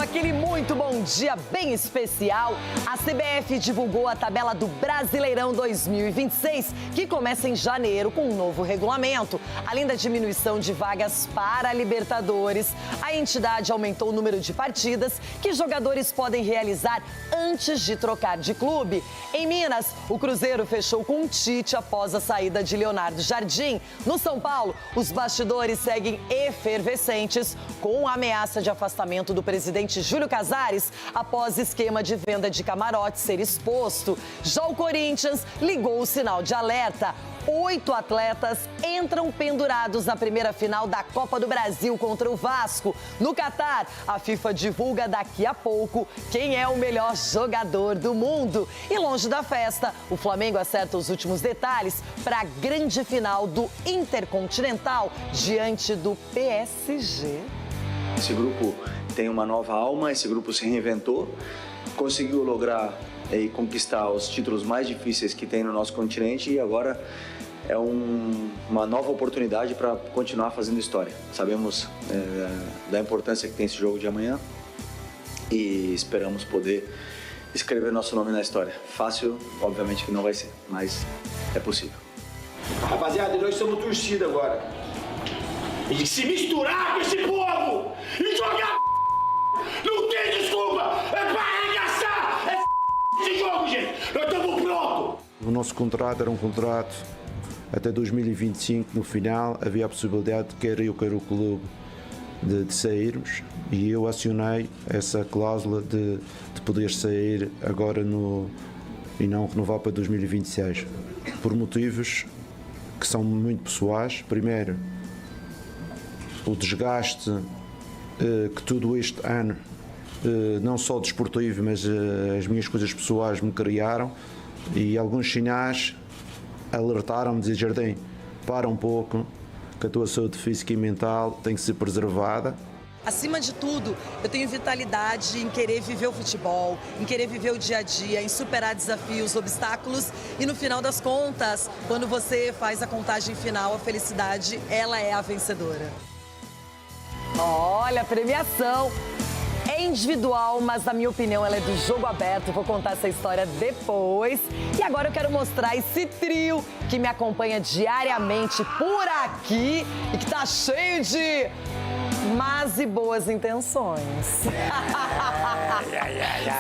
aquele muito bom dia bem especial. A CBF divulgou a tabela do Brasileirão 2026, que começa em janeiro com um novo regulamento. Além da diminuição de vagas para a Libertadores, a entidade aumentou o número de partidas que jogadores podem realizar antes de trocar de clube. Em Minas, o Cruzeiro fechou com o Tite após a saída de Leonardo Jardim. No São Paulo, os bastidores seguem efervescentes com a ameaça de afastamento do presidente Júlio Casares após esquema de venda de camarote ser exposto. Já o Corinthians ligou o sinal de alerta. 8 atletas entram pendurados na primeira final da Copa do Brasil contra o Vasco. No Catar, a FIFA divulga daqui a pouco quem é o melhor jogador do mundo. E longe da festa, o Flamengo acerta os últimos detalhes para a grande final do Intercontinental diante do PSG. Esse grupo tem uma nova alma, esse grupo se reinventou, conseguiu lograr e conquistar os títulos mais difíceis que tem no nosso continente e agora é uma nova oportunidade para continuar fazendo história. Sabemos da importância que tem esse jogo de amanhã e esperamos poder escrever nosso nome na história. Fácil, obviamente que não vai ser, mas é possível. Rapaziada, nós somos torcida agora. E se misturar com esse povo e jogar não tem desculpa, é pra arregaçar, esse jogo, gente. Nós estamos prontos. O nosso contrato era um contrato até 2025, no final havia a possibilidade de quer eu, quer o clube de sairmos e eu acionei essa cláusula de poder sair agora e não renovar para 2026, por motivos que são muito pessoais. Primeiro, o desgaste que tudo este ano, não só desportivo, mas as minhas coisas pessoais me criaram, e alguns sinais alertaram-me, dizer: Jardim, para um pouco, que a tua saúde física e mental tem que ser preservada. Acima de tudo, eu tenho vitalidade em querer viver o futebol, em querer viver o dia a dia, em superar desafios, obstáculos e no final das contas, quando você faz a contagem final, a felicidade, ela é a vencedora. Olha, a premiação é individual, mas na minha opinião ela é do jogo aberto. Vou contar essa história depois. E agora eu quero mostrar esse trio que me acompanha diariamente por aqui e que tá cheio de más e boas intenções.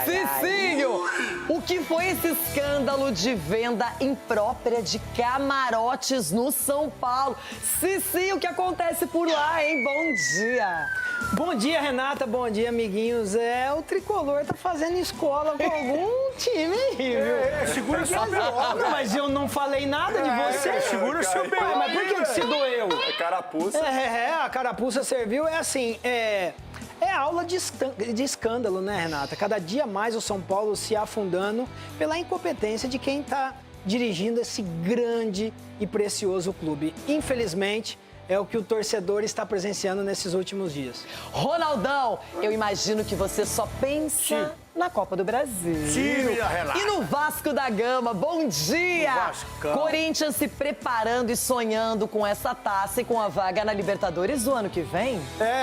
Cicinho, o que foi esse escândalo de venda imprópria de camarotes no São Paulo? Cicinho, o que acontece por lá, hein? Bom dia. Bom dia, Renata. Bom dia, amiguinhos. O Tricolor tá fazendo escola com algum time aí, viu? Segura o seu Não, mas eu não falei nada de você. Segura o seu Ué, mas por que se doeu? É carapuça. A carapuça serviu. É aula de escândalo, né, Renata? Cada dia mais o São Paulo se afundando pela incompetência de quem tá dirigindo esse grande e precioso clube. Infelizmente, é o que o torcedor está presenciando nesses últimos dias. Ronaldão, eu imagino que você só pensa na Copa do Brasil. Sim, minha Renata. E no Vasco da Gama, bom dia! Vascão. Corinthians se preparando e sonhando com essa taça e com a vaga na Libertadores do ano que vem.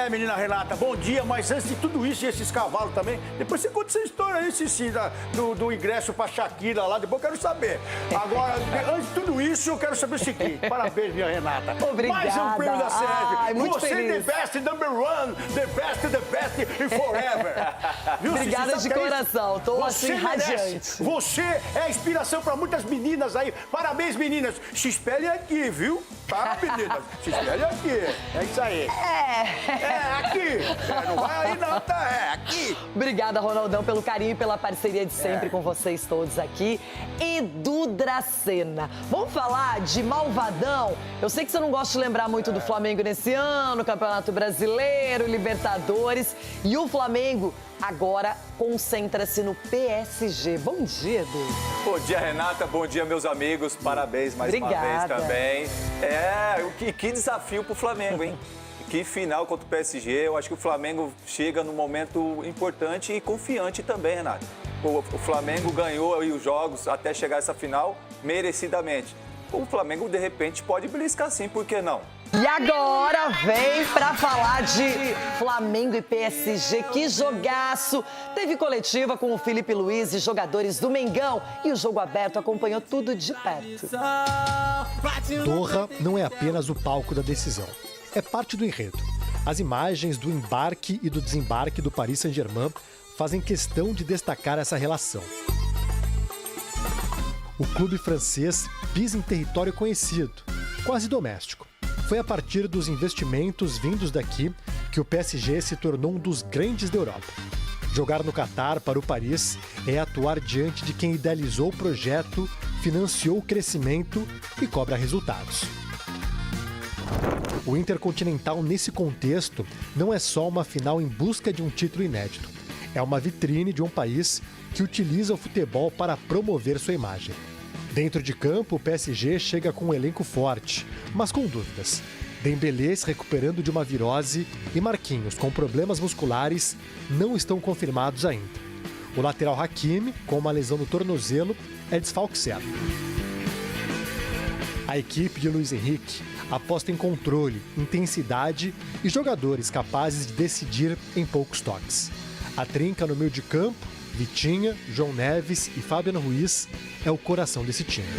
Menina Renata, bom dia. Mas antes de tudo isso e esses cavalos também, depois você conta essa história aí, Cici, do ingresso pra Shakira lá, depois eu quero saber. Agora, antes de tudo isso, eu quero saber o seguinte. Parabéns, minha Renata. Obrigada. Mais um prêmio da CF. Ai, muito você feliz. the best, number one, the best and forever. Viu, Cici? Obrigada Sabe de o que é coração, isso? tô Você assim merece. radiante. Você é a inspiração pra muitas meninas aí. Parabéns, meninas. Se espelhem aqui, viu? Tá, meninas? Se espelhem aqui. É isso aí. Aqui. Não vai aí não, tá? É aqui. Obrigada, Ronaldão, pelo carinho e pela parceria de sempre com vocês todos aqui. Edu Dracena. Vamos falar de Malvadão? Eu sei que você não gosta de lembrar muito do Flamengo nesse ano, Campeonato Brasileiro, Libertadores. E o Flamengo agora concentra-se no PSG. Bom dia, Edu. Bom dia, Renata. Bom dia, meus amigos. Parabéns mais uma vez também. Que desafio pro Flamengo, hein? Que final contra o PSG. Eu acho que o Flamengo chega num momento importante e confiante também, Renata. O Flamengo ganhou aí os jogos até chegar a essa final merecidamente. o Flamengo, de repente, pode beliscar sim, por que não? E agora vem pra falar de Flamengo e PSG. Que jogaço! Teve coletiva com o Felipe Luiz e jogadores do Mengão. E o Jogo Aberto acompanhou tudo de perto. Doha não é apenas o palco da decisão. É parte do enredo. As imagens do embarque e do desembarque do Paris Saint-Germain fazem questão de destacar essa relação. O clube francês pisa em território conhecido, quase doméstico. Foi a partir dos investimentos vindos daqui que o PSG se tornou um dos grandes da Europa. Jogar no Catar para o Paris é atuar diante de quem idealizou o projeto, financiou o crescimento e cobra resultados. O Intercontinental, nesse contexto, não é só uma final em busca de um título inédito. É uma vitrine de um país que utiliza o futebol para promover sua imagem. Dentro de campo, o PSG chega com um elenco forte, mas com dúvidas. Dembélé se recuperando de uma virose e Marquinhos, com problemas musculares, não estão confirmados ainda. O lateral Hakimi, com uma lesão no tornozelo, é desfalque certo. A equipe de Luiz Henrique aposta em controle, intensidade e jogadores capazes de decidir em poucos toques. A trinca no meio de campo, Vitinha, João Neves e Fabiano Ruiz, é o coração desse time.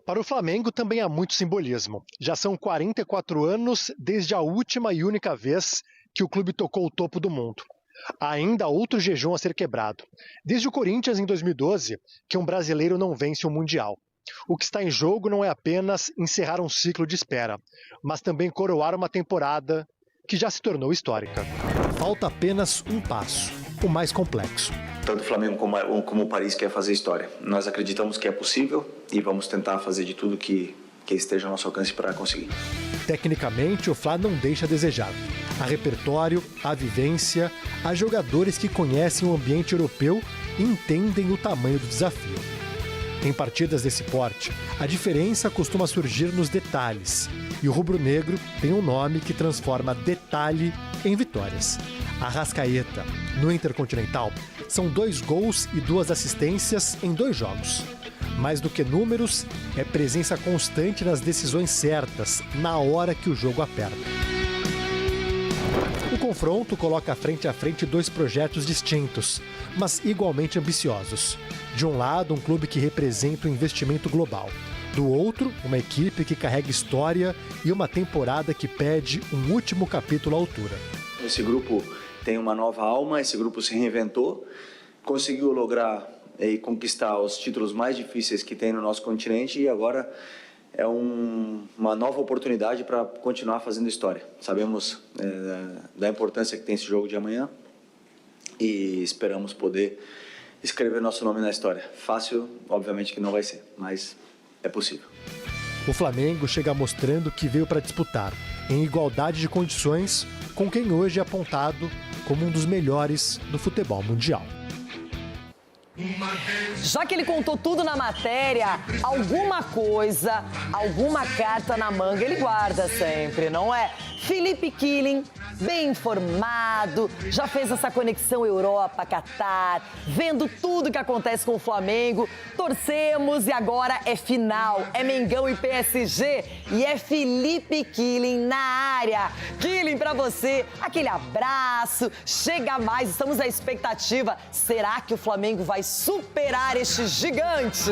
Para o Flamengo também há muito simbolismo. Já são 44 anos desde a última e única vez que o clube tocou o topo do mundo. Há ainda outro jejum a ser quebrado. Desde o Corinthians, em 2012, que um brasileiro não vence o Mundial. O que está em jogo não é apenas encerrar um ciclo de espera, mas também coroar uma temporada que já se tornou histórica. Falta apenas um passo, o mais complexo. Tanto o Flamengo como o Paris quer fazer história. Nós acreditamos que é possível e vamos tentar fazer de tudo que esteja ao nosso alcance para conseguir. Tecnicamente, o Fla não deixa a desejar. Há repertório, há vivência, há jogadores que conhecem o ambiente europeu e entendem o tamanho do desafio. Em partidas desse porte, a diferença costuma surgir nos detalhes. E o rubro-negro tem um nome que transforma detalhe em vitórias. Arrascaeta, no Intercontinental, são 2 gols e 2 assistências em 2 jogos. Mais do que números, é presença constante nas decisões certas, na hora que o jogo aperta. O confronto coloca frente a frente 2 projetos distintos, mas igualmente ambiciosos. De um lado, um clube que representa o investimento global. Do outro, uma equipe que carrega história e uma temporada que pede um último capítulo à altura. Esse grupo tem uma nova alma, esse grupo se reinventou, conseguiu lograr e conquistar os títulos mais difíceis que tem no nosso continente e agora é uma nova oportunidade para continuar fazendo história. Sabemos da importância que tem esse jogo de amanhã e esperamos poder escrever nosso nome na história. Fácil, obviamente que não vai ser, mas é possível. O Flamengo chega mostrando que veio para disputar, em igualdade de condições, com quem hoje é apontado como um dos melhores do futebol mundial. Já que ele contou tudo na matéria, alguma coisa, alguma carta na manga ele guarda sempre, não é? Felipe Killing, bem informado, já fez essa conexão Europa-Catar, vendo tudo que acontece com o Flamengo. Torcemos e agora é final, é Mengão e PSG e é Felipe Killing na área. Killing, pra você, aquele abraço, chega mais, estamos na expectativa. Será que o Flamengo vai superar este gigante?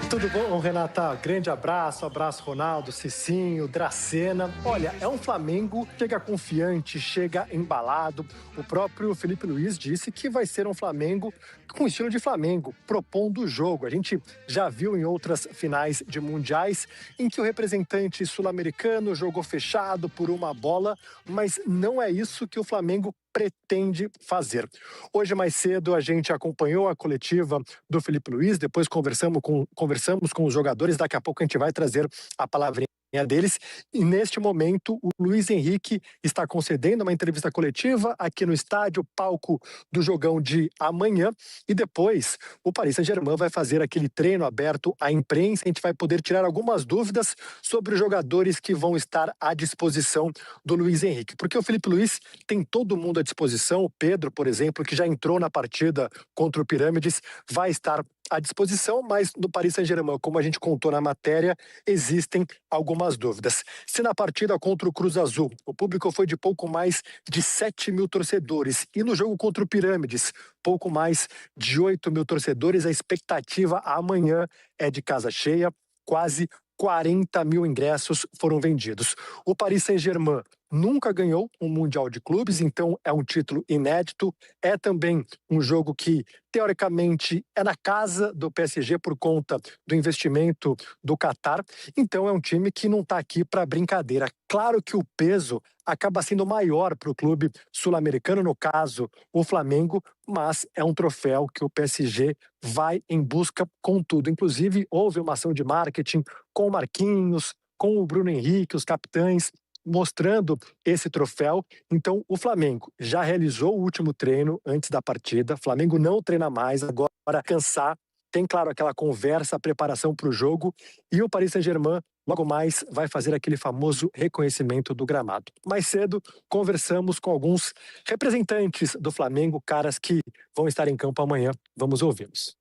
Tudo bom, Renata? Grande abraço Ronaldo, Cicinho, Dracena. Olha, é um Flamengo que chega confiante, chega embalado. O próprio Felipe Luiz disse que vai ser um Flamengo com estilo de Flamengo, propondo o jogo. A gente já viu em outras finais de mundiais em que o representante sul-americano jogou fechado por uma bola, mas não é isso que o Flamengo pretende fazer. Hoje, mais cedo, a gente acompanhou a coletiva do Felipe Luiz, depois conversamos com os jogadores, daqui a pouco a gente vai trazer a palavrinha deles, e neste momento o Luiz Henrique está concedendo uma entrevista coletiva aqui no estádio, palco do jogão de amanhã, e depois o Paris Saint-Germain vai fazer aquele treino aberto à imprensa. A gente vai poder tirar algumas dúvidas sobre os jogadores que vão estar à disposição do Luiz Henrique, porque o Felipe Luiz tem todo mundo à disposição. O Pedro, por exemplo, que já entrou na partida contra o Pirâmides, vai estar à disposição, mas no Paris Saint-Germain, como a gente contou na matéria, existem algumas dúvidas. Se na partida contra o Cruz Azul, o público foi de pouco mais de 7 mil torcedores, e no jogo contra o Pirâmides, pouco mais de 8 mil torcedores, a expectativa amanhã é de casa cheia, quase 40 mil ingressos foram vendidos. O Paris Saint-Germain nunca ganhou um Mundial de Clubes, então é um título inédito. É também um jogo que, teoricamente, é na casa do PSG por conta do investimento do Qatar. Então é um time que não está aqui para brincadeira. Claro que o peso acaba sendo maior para o clube sul-americano, no caso, o Flamengo, mas é um troféu que o PSG vai em busca com tudo. Inclusive, houve uma ação de marketing com o Marquinhos, com o Bruno Henrique, os capitães, mostrando esse troféu. Então, o Flamengo já realizou o último treino antes da partida. O Flamengo não treina mais, agora cansar. Tem, claro, aquela conversa, a preparação para o jogo. E o Paris Saint-Germain, logo mais, vai fazer aquele famoso reconhecimento do gramado. Mais cedo, conversamos com alguns representantes do Flamengo, caras que vão estar em campo amanhã. Vamos ouvi-los.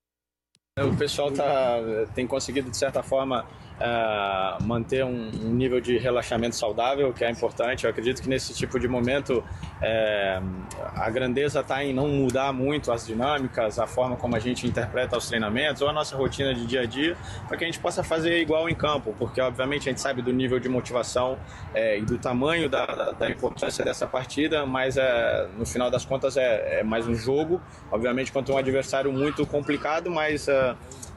O pessoal tem conseguido, de certa forma, manter um nível de relaxamento saudável, que é importante. Eu acredito que nesse tipo de momento a grandeza está em não mudar muito as dinâmicas, a forma como a gente interpreta os treinamentos ou a nossa rotina de dia a dia, para que a gente possa fazer igual em campo, porque obviamente a gente sabe do nível de motivação e do tamanho da importância dessa partida, mas no final das contas é mais um jogo, obviamente contra um adversário muito complicado, mas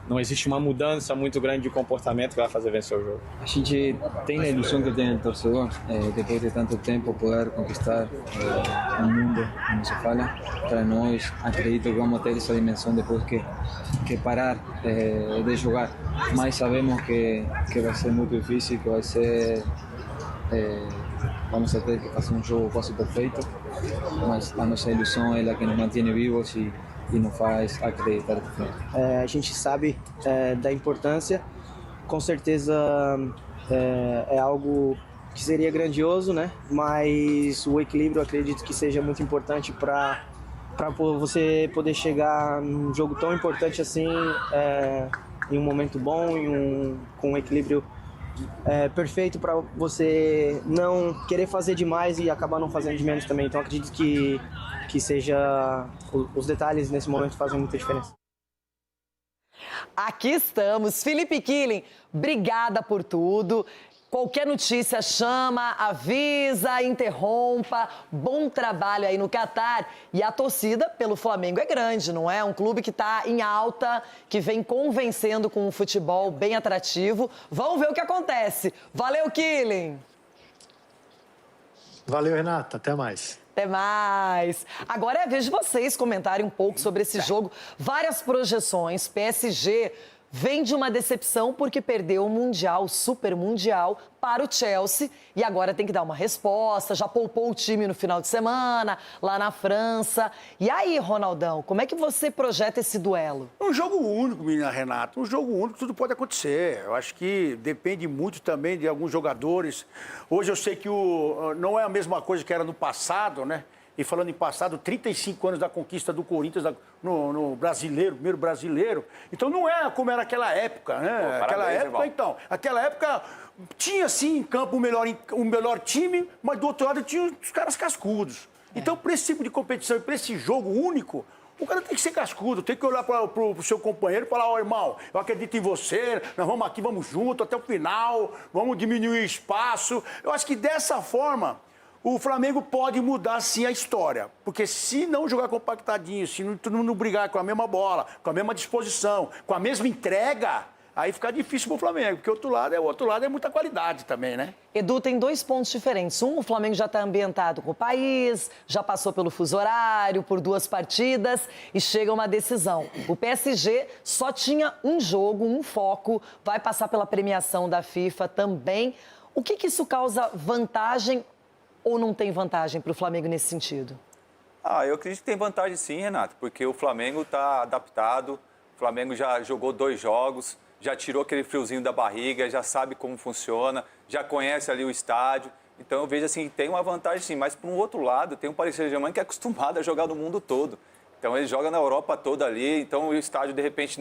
não existe uma mudança muito grande de comportamento que vai fazer vencer o jogo. A gente tem a ilusão que tem o torcedor, depois de tanto tempo, poder conquistar o mundo, como se fala. Para nós, acredito que vamos ter essa dimensão depois que parar de jogar. Mas sabemos que vai ser muito difícil, que vai ser... vamos ter que fazer um jogo quase perfeito, mas a nossa ilusão é a que nos mantém vivos e nos faz acreditar no final. A gente sabe da importância, com certeza é algo que seria grandioso, né? Mas o equilíbrio, acredito que seja muito importante para você poder chegar num jogo tão importante assim, em um momento bom, com um equilíbrio perfeito para você não querer fazer demais e acabar não fazendo de menos também. Então acredito que seja os detalhes nesse momento fazem muita diferença. Aqui estamos. Felipe Killing, obrigada por tudo. Qualquer notícia chama, avisa, interrompa. Bom trabalho aí no Qatar. E a torcida pelo Flamengo é grande, não é? Um clube que está em alta, que vem convencendo com um futebol bem atrativo. Vamos ver o que acontece. Valeu, Killing! Valeu, Renata. Até mais. Até mais. Agora é a vez de vocês comentarem um pouco sobre esse jogo. Várias projeções. PSG vem de uma decepção porque perdeu o Mundial, o Super Mundial, para o Chelsea. E agora tem que dar uma resposta. Já poupou o time no final de semana, lá na França. E aí, Ronaldão, como é que você projeta esse duelo? Um jogo único, menina Renata. Um jogo único, tudo pode acontecer. Eu acho que depende muito também de alguns jogadores. Hoje eu sei que não é a mesma coisa que era no passado, né? E falando em passado, 35 anos da conquista do Corinthians no brasileiro, primeiro brasileiro. Então não é como era aquela época, né? Pô, Aquela época tinha sim em campo o melhor time, mas do outro lado tinha os caras cascudos. Então, para esse tipo de competição e para esse jogo único, o cara tem que ser cascudo, tem que olhar para o seu companheiro e falar: ó, irmão, eu acredito em você, nós vamos aqui, vamos junto até o final, vamos diminuir o espaço. Eu acho que dessa forma o Flamengo pode mudar sim a história, porque se não jogar compactadinho, se todo mundo brigar com a mesma bola, com a mesma disposição, com a mesma entrega, aí fica difícil pro Flamengo, porque o outro lado é muita qualidade também, né? Edu, tem dois pontos diferentes. Um, o Flamengo já está ambientado com o país, já passou pelo fuso horário, por 2 partidas e chega a uma decisão. O PSG só tinha um jogo, um foco, vai passar pela premiação da FIFA também. O que isso causa vantagem ou não tem vantagem para o Flamengo nesse sentido? Eu acredito que tem vantagem sim, Renato, porque o Flamengo está adaptado, o Flamengo já jogou 2 jogos, já tirou aquele friozinho da barriga, já sabe como funciona, já conhece ali o estádio. Então eu vejo assim, tem uma vantagem sim, mas por um outro lado tem um Paris Saint-Germain que é acostumado a jogar no mundo todo. Então ele joga na Europa toda ali, então o estádio de repente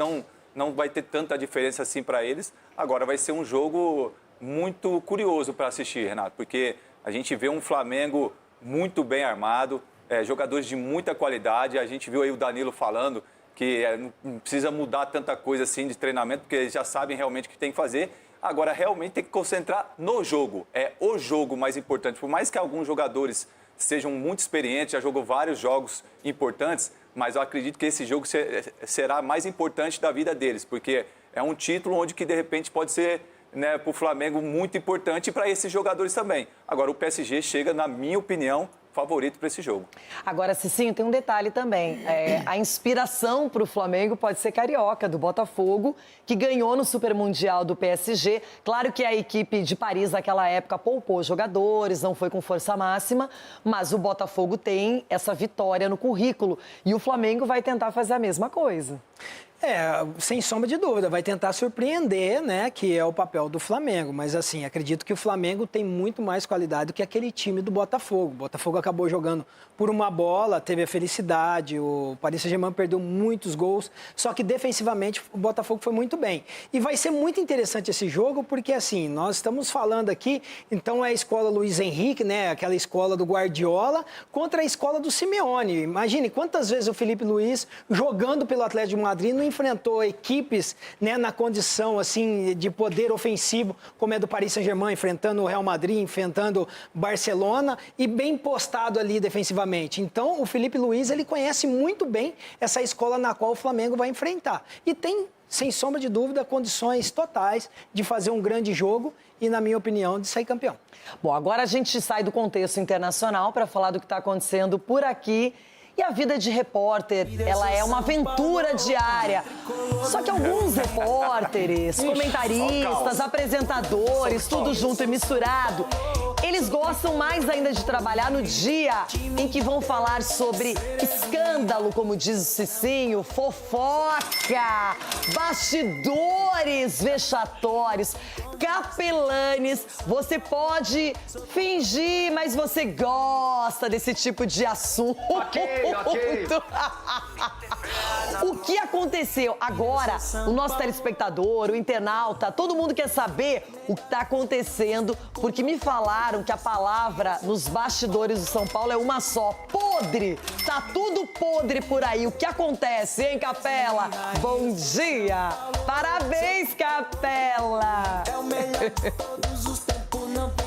não vai ter tanta diferença assim para eles. Agora vai ser um jogo muito curioso para assistir, Renato, porque a gente vê um Flamengo muito bem armado, jogadores de muita qualidade. A gente viu aí o Danilo falando que não precisa mudar tanta coisa assim de treinamento, porque eles já sabem realmente o que tem que fazer. Agora, realmente tem que concentrar no jogo. É o jogo mais importante. Por mais que alguns jogadores sejam muito experientes, já jogou vários jogos importantes, mas eu acredito que esse jogo será mais importante da vida deles, porque é um título onde que, de repente, pode ser, né, para o Flamengo muito importante e para esses jogadores também. Agora, o PSG chega, na minha opinião, favorito para esse jogo. Agora, Cicinho, tem um detalhe também. A inspiração para o Flamengo pode ser carioca, do Botafogo, que ganhou no Super Mundial do PSG. Claro que a equipe de Paris, naquela época, poupou jogadores, não foi com força máxima, mas o Botafogo tem essa vitória no currículo. E o Flamengo vai tentar fazer a mesma coisa. Sem sombra de dúvida, vai tentar surpreender, né, que é o papel do Flamengo. Mas, assim, acredito que o Flamengo tem muito mais qualidade do que aquele time do Botafogo. O Botafogo acabou jogando por uma bola, teve a felicidade, o Paris Saint-Germain perdeu muitos gols, só que defensivamente o Botafogo foi muito bem. E vai ser muito interessante esse jogo, porque, assim, nós estamos falando aqui, então é a escola Luiz Henrique, né, aquela escola do Guardiola, contra a escola do Simeone. Imagine quantas vezes o Felipe Luiz, jogando pelo Atlético de Madrid, não enfrentou equipes, né, na condição assim de poder ofensivo, como é do Paris Saint-Germain, enfrentando o Real Madrid, enfrentando Barcelona, e bem postado ali defensivamente. Então, o Felipe Luiz, ele conhece muito bem essa escola na qual o Flamengo vai enfrentar. E tem, sem sombra de dúvida, condições totais de fazer um grande jogo e, na minha opinião, de sair campeão. Bom, agora a gente sai do contexto internacional para falar do que está acontecendo por aqui. E a vida de repórter, ela é uma aventura diária. Só que alguns repórteres, comentaristas, apresentadores, tudo junto e misturado, eles gostam mais ainda de trabalhar no dia em que vão falar sobre escândalo, como diz o Cicinho, fofoca, bastidores vexatórios, capelanes. Você pode fingir, mas você gosta desse tipo de assunto. Ok. O que aconteceu? Agora, o nosso telespectador, o internauta, todo mundo quer saber o que está acontecendo, porque me falaram que a palavra nos bastidores do São Paulo é uma só: podre! Tá tudo podre por aí. O que acontece, hein, Capela? Bom dia! Parabéns, Capela! É o melhor.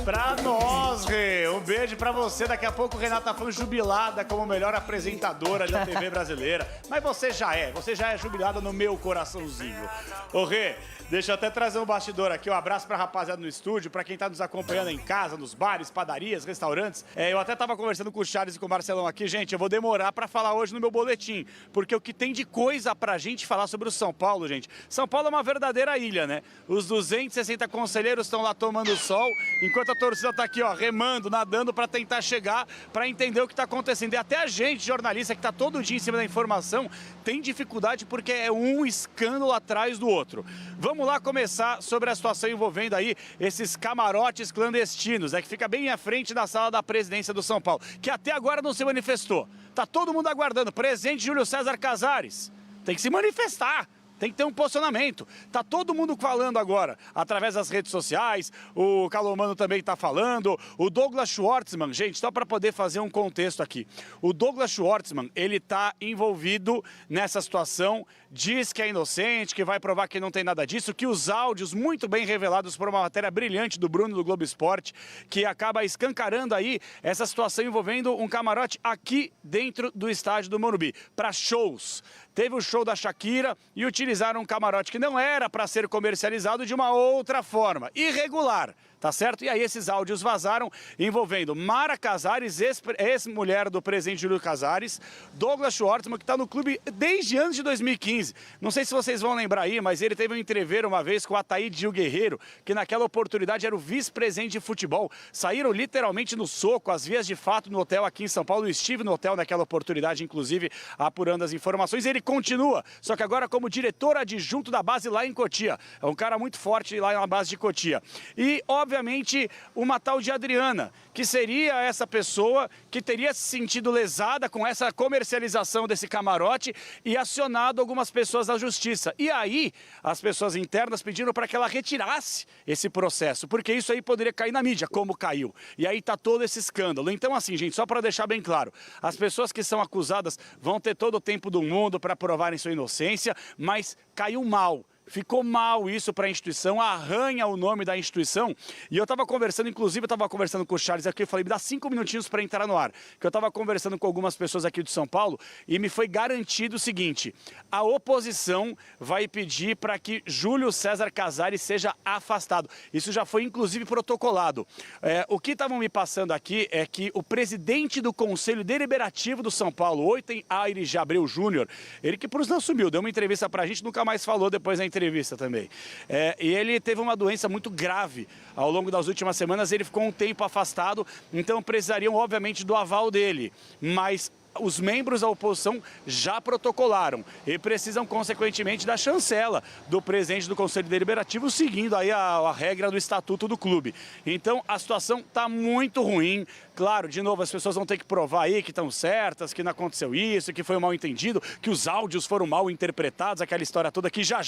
Pra nós, Rê. Um beijo pra você. Daqui a pouco, Renata foi jubilada como melhor apresentadora da TV brasileira. Mas você já é jubilada no meu coraçãozinho. Ô, Rê, deixa eu até trazer um bastidor aqui. Um abraço pra rapaziada no estúdio, pra quem tá nos acompanhando em casa, nos bares, padarias, restaurantes. Eu até tava conversando com o Charles e com o Marcelão aqui. Gente, eu vou demorar pra falar hoje no meu boletim, porque o que tem de coisa pra gente falar sobre o São Paulo, gente. São Paulo é uma verdadeira ilha, né? Os 260 conselheiros estão lá tomando sol, enquanto a torcida tá aqui, ó, remando, nadando para tentar chegar, para entender o que tá acontecendo. E até a gente, jornalista, que tá todo dia em cima da informação, tem dificuldade porque é um escândalo atrás do outro. Vamos lá começar sobre a situação envolvendo aí esses camarotes clandestinos, que fica bem à frente da sala da presidência do São Paulo, que até agora não se manifestou. Tá todo mundo aguardando. Presidente Júlio César Casares tem que se manifestar. Tem que ter um posicionamento. Tá todo mundo falando agora, através das redes sociais, o Calomano também está falando, o Douglas Schwartzman, gente, só para poder fazer um contexto aqui. O Douglas Schwartzman, ele tá envolvido nessa situação, diz que é inocente, que vai provar que não tem nada disso, que os áudios muito bem revelados por uma matéria brilhante do Bruno do Globo Esporte, que acaba escancarando aí essa situação envolvendo um camarote aqui dentro do estádio do Morumbi, para shows. Teve o show da Shakira e utilizaram um camarote que não era para ser comercializado de uma outra forma, irregular, tá certo? E aí esses áudios vazaram envolvendo Mara Casares, ex-mulher do presidente Júlio Casares, Douglas Schwartzman, que está no clube desde antes de 2015. Não sei se vocês vão lembrar aí, mas ele teve um entreveiro uma vez com o Ataíde Guerreiro, que naquela oportunidade era o vice-presidente de futebol. Saíram literalmente no soco, às vias de fato, no hotel aqui em São Paulo. Eu estive no hotel naquela oportunidade, inclusive, apurando as informações. Ele continua, só que agora como diretor adjunto da base lá em Cotia. É um cara muito forte lá na base de Cotia. E, obviamente, obviamente, uma tal de Adriana, que seria essa pessoa que teria se sentido lesada com essa comercialização desse camarote e acionado algumas pessoas da justiça. E aí, as pessoas internas pediram para que ela retirasse esse processo, porque isso aí poderia cair na mídia, como caiu. E aí tá todo esse escândalo. Então, assim, gente, só para deixar bem claro, as pessoas que são acusadas vão ter todo o tempo do mundo para provarem sua inocência, mas caiu mal. Ficou mal isso para a instituição, arranha o nome da instituição. E eu estava conversando, inclusive eu estava conversando com o Charles aqui, eu falei, me dá 5 minutinhos para entrar no ar. Que eu estava conversando com algumas pessoas aqui de São Paulo e me foi garantido o seguinte, a oposição vai pedir para que Júlio César Casares seja afastado. Isso já foi inclusive protocolado. O que estavam me passando aqui é que o presidente do Conselho Deliberativo do São Paulo, Oiten Aires de Abreu Júnior, ele que por isso não assumiu, deu uma entrevista para a gente, nunca mais falou depois da entrevista também. E ele teve uma doença muito grave ao longo das últimas semanas, ele ficou um tempo afastado, então precisariam, obviamente, do aval dele, mas os membros da oposição já protocolaram e precisam, consequentemente, da chancela do presidente do Conselho Deliberativo, seguindo aí a regra do estatuto do clube. Então, a situação está muito ruim. Claro, de novo, as pessoas vão ter que provar aí que estão certas, que não aconteceu isso, que foi um mal entendido, que os áudios foram mal interpretados, aquela história toda que já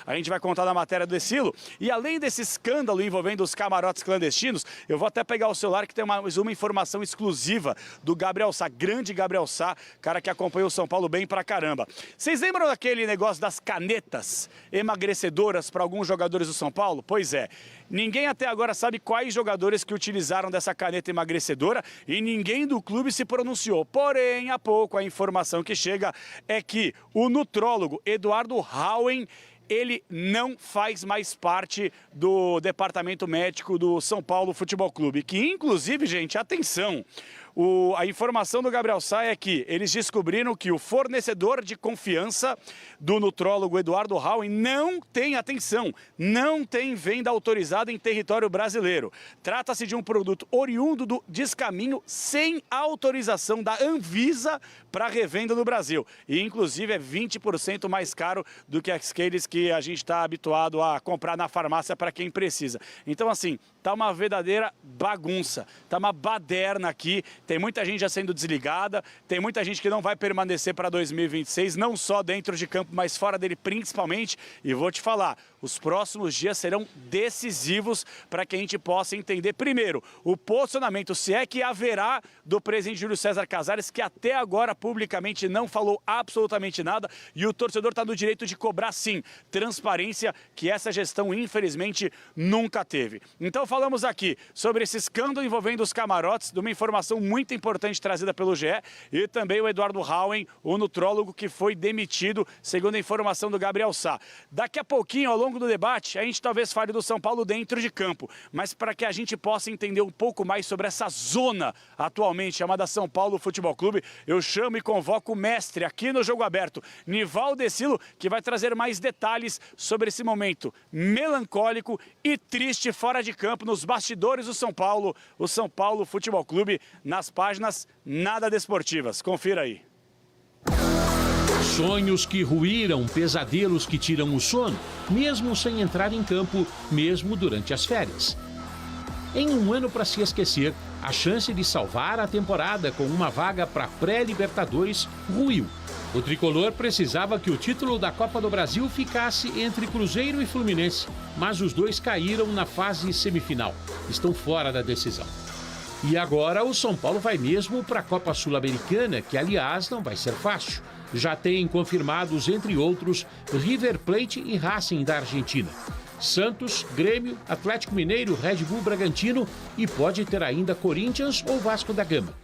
a gente vai contar na matéria do Exilo. E além desse escândalo envolvendo os camarotes clandestinos, eu vou até pegar o celular que tem mais uma informação exclusiva do Gabriel Sá, grande Gabriel Sá, cara que acompanhou o São Paulo bem pra caramba. Vocês lembram daquele negócio das canetas emagrecedoras para alguns jogadores do São Paulo? Pois é. Ninguém até agora sabe quais jogadores que utilizaram dessa caneta emagrecedora e ninguém do clube se pronunciou. Porém, há pouco a informação que chega é que o nutrólogo Eduardo Hauen, ele não faz mais parte do departamento médico do São Paulo Futebol Clube, que inclusive, gente, atenção, a informação do Gabriel Sá é que eles descobriram que o fornecedor de confiança do nutrólogo Eduardo Hauen não tem, atenção, não tem venda autorizada em território brasileiro. Trata-se de um produto oriundo do Descaminho sem autorização da Anvisa para revenda no Brasil. E, inclusive, é 20% mais caro do que aqueles que a gente está habituado a comprar na farmácia para quem precisa. Então, assim, tá uma verdadeira bagunça, tá uma baderna aqui, tem muita gente já sendo desligada, tem muita gente que não vai permanecer para 2026, não só dentro de campo, mas fora dele principalmente, e vou te falar, os próximos dias serão decisivos para que a gente possa entender, primeiro, o posicionamento, se é que haverá, do presidente Júlio César Casares, que até agora publicamente não falou absolutamente nada, e o torcedor está no direito de cobrar sim, transparência, que essa gestão infelizmente nunca teve. Então falamos aqui sobre esse escândalo envolvendo os camarotes, de uma informação muito importante trazida pelo GE, e também o Eduardo Hauen, o nutrólogo que foi demitido, segundo a informação do Gabriel Sá. Daqui a pouquinho, ao longo do debate, a gente talvez fale do São Paulo dentro de campo, mas para que a gente possa entender um pouco mais sobre essa zona atualmente chamada São Paulo Futebol Clube, eu chamo e convoco o mestre aqui no Jogo Aberto, Nivaldo Exilo, que vai trazer mais detalhes sobre esse momento melancólico e triste fora de campo, nos bastidores do São Paulo, o São Paulo Futebol Clube, nas páginas nada desportivas. Confira aí. Sonhos que ruíram, pesadelos que tiram o sono, mesmo sem entrar em campo, mesmo durante as férias. Em um ano para se esquecer, a chance de salvar a temporada com uma vaga para pré-Libertadores ruiu. O tricolor precisava que o título da Copa do Brasil ficasse entre Cruzeiro e Fluminense, mas os dois caíram na fase semifinal. Estão fora da decisão. E agora o São Paulo vai mesmo para a Copa Sul-Americana, que aliás não vai ser fácil. Já tem confirmados, entre outros, River Plate e Racing da Argentina. Santos, Grêmio, Atlético Mineiro, Red Bull Bragantino e pode ter ainda Corinthians ou Vasco da Gama.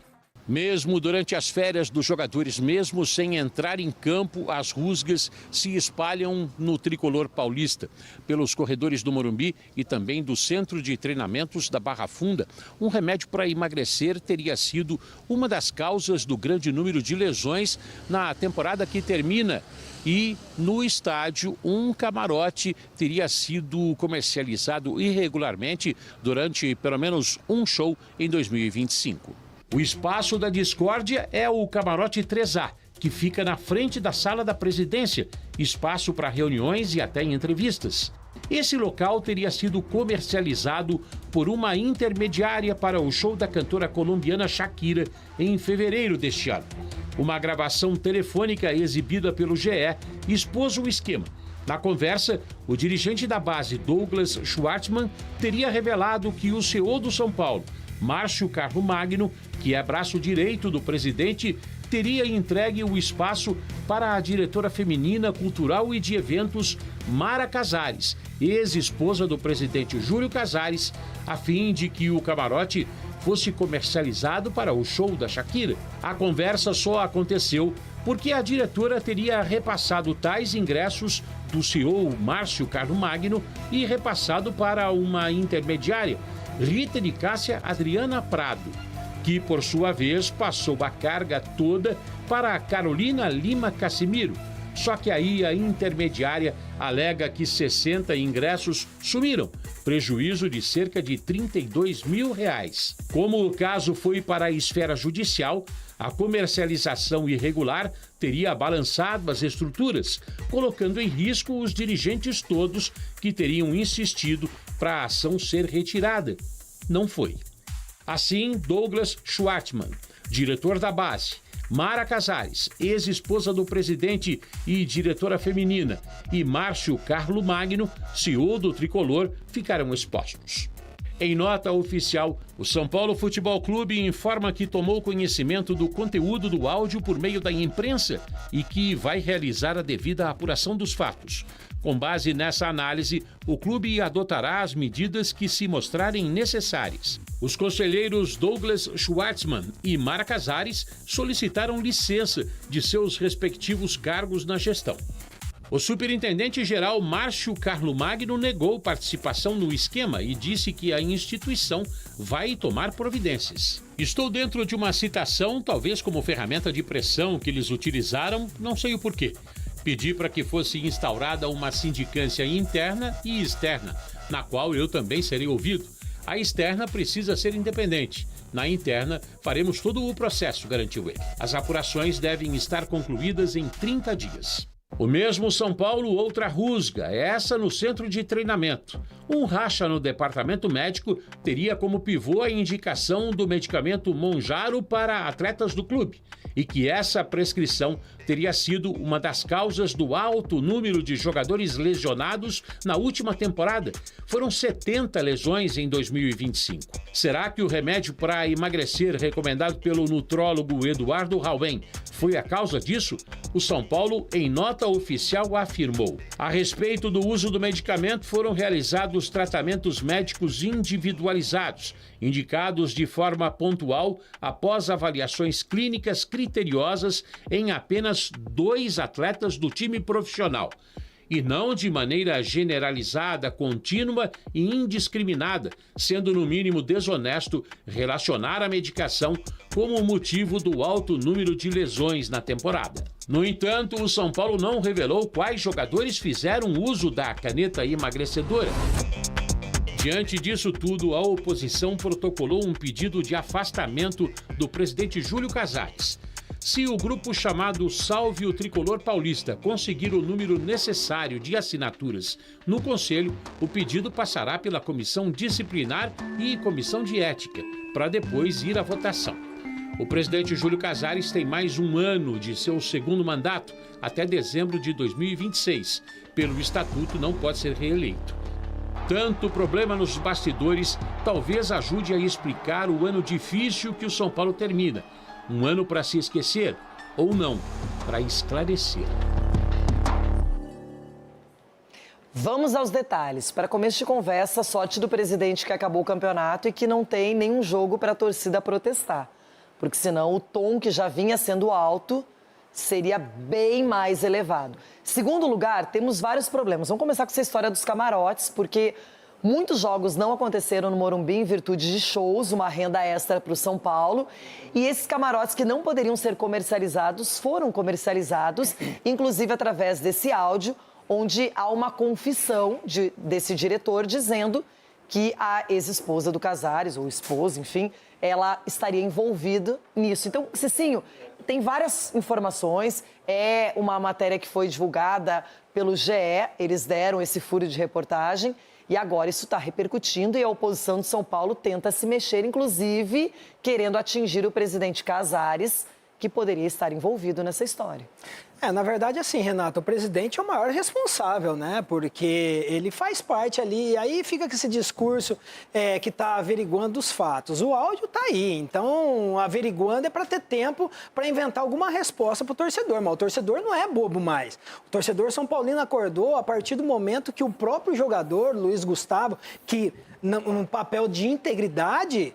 Mesmo durante as férias dos jogadores, mesmo sem entrar em campo, as rusgas se espalham no tricolor paulista. Pelos corredores do Morumbi e também do centro de treinamentos da Barra Funda, um remédio para emagrecer teria sido uma das causas do grande número de lesões na temporada que termina. E no estádio, um camarote teria sido comercializado irregularmente durante pelo menos um show em 2025. O espaço da discórdia é o camarote 3A, que fica na frente da sala da presidência, espaço para reuniões e até entrevistas. Esse local teria sido comercializado por uma intermediária para o show da cantora colombiana Shakira em fevereiro deste ano. Uma gravação telefônica exibida pelo GE expôs o esquema. Na conversa, o dirigente da base, Douglas Schwartzman, teria revelado que o CEO do São Paulo, Márcio Carlomagno, que é braço direito do presidente, teria entregue o espaço para a diretora feminina, cultural e de eventos Mara Casares, ex-esposa do presidente Júlio Casares, a fim de que o camarote fosse comercializado para o show da Shakira. A conversa só aconteceu porque a diretora teria repassado tais ingressos do CEO Márcio Carlomagno e repassado para uma intermediária, Rita de Cássia Adriana Prado, que, por sua vez, passou a carga toda para a Carolina Lima Cassimiro. Só que aí a intermediária alega que 60 ingressos sumiram, prejuízo de cerca de R$32 mil. Como o caso foi para a esfera judicial, a comercialização irregular teria balançado as estruturas, colocando em risco os dirigentes todos que teriam insistido para a ação ser retirada. Não foi. Assim, Douglas Schwartzman, diretor da base, Mara Casares, ex-esposa do presidente e diretora feminina, e Márcio Carlomagno, CEO do Tricolor, ficaram expostos. Em nota oficial, o São Paulo Futebol Clube informa que tomou conhecimento do conteúdo do áudio por meio da imprensa e que vai realizar a devida apuração dos fatos. Com base nessa análise, o clube adotará as medidas que se mostrarem necessárias. Os conselheiros Douglas Schwartzman e Mara Casares solicitaram licença de seus respectivos cargos na gestão. O superintendente-geral Márcio Carlomagno negou participação no esquema e disse que a instituição vai tomar providências. Estou dentro de uma citação, talvez como ferramenta de pressão que eles utilizaram, não sei o porquê. Pedi para que fosse instaurada uma sindicância interna e externa, na qual eu também serei ouvido. A externa precisa ser independente. Na interna, faremos todo o processo, garantiu ele. As apurações devem estar concluídas em 30 dias. O mesmo São Paulo, outra rusga, essa no centro de treinamento. Um racha no departamento médico teria como pivô a indicação do medicamento Monjaro para atletas do clube e que essa prescrição teria sido uma das causas do alto número de jogadores lesionados na última temporada. Foram 70 lesões em 2025. Será que o remédio para emagrecer recomendado pelo nutrólogo Eduardo Rauen foi a causa disso? O São Paulo, em nota oficial, afirmou: a respeito do uso do medicamento, foram realizados tratamentos médicos individualizados, indicados de forma pontual após avaliações clínicas criteriosas em apenas 2 atletas do time profissional, e não de maneira generalizada, contínua e indiscriminada, sendo no mínimo desonesto relacionar a medicação como motivo do alto número de lesões na temporada. No entanto, o São Paulo não revelou quais jogadores fizeram uso da caneta emagrecedora. Diante disso tudo, a oposição protocolou um pedido de afastamento do presidente Júlio Casares. Se o grupo chamado Salve o Tricolor Paulista conseguir o número necessário de assinaturas no Conselho, o pedido passará pela Comissão Disciplinar e Comissão de Ética, para depois ir à votação. O presidente Júlio Casares tem mais um ano de seu segundo mandato, até dezembro de 2026. Pelo Estatuto, não pode ser reeleito. Tanto problema nos bastidores talvez ajude a explicar o ano difícil que o São Paulo termina. Um ano para se esquecer, ou não, para esclarecer. Vamos aos detalhes. Para começo de conversa, sorte do presidente que acabou o campeonato e que não tem nenhum jogo para a torcida protestar. Porque senão o tom que já vinha sendo alto seria bem mais elevado. Segundo lugar, temos vários problemas. Vamos começar com essa história dos camarotes, porque muitos jogos não aconteceram no Morumbi em virtude de shows, uma renda extra para o São Paulo. E esses camarotes que não poderiam ser comercializados foram comercializados, inclusive através desse áudio, onde há uma confissão desse diretor dizendo que a ex-esposa do Casares, ou esposa, enfim, ela estaria envolvida nisso. Então, Cicinho, tem várias informações, é uma matéria que foi divulgada pelo GE, eles deram esse furo de reportagem e agora isso está repercutindo e a oposição de São Paulo tenta se mexer, inclusive querendo atingir o presidente Casares, que poderia estar envolvido nessa história. Na verdade, assim, Renato, o presidente é o maior responsável, né? Porque ele faz parte ali, e aí fica com esse discurso que está averiguando os fatos. O áudio está aí, então averiguando é para ter tempo para inventar alguma resposta para o torcedor, mas o torcedor não é bobo mais. O torcedor São Paulino acordou a partir do momento que o próprio jogador, Luiz Gustavo, que num papel de integridade...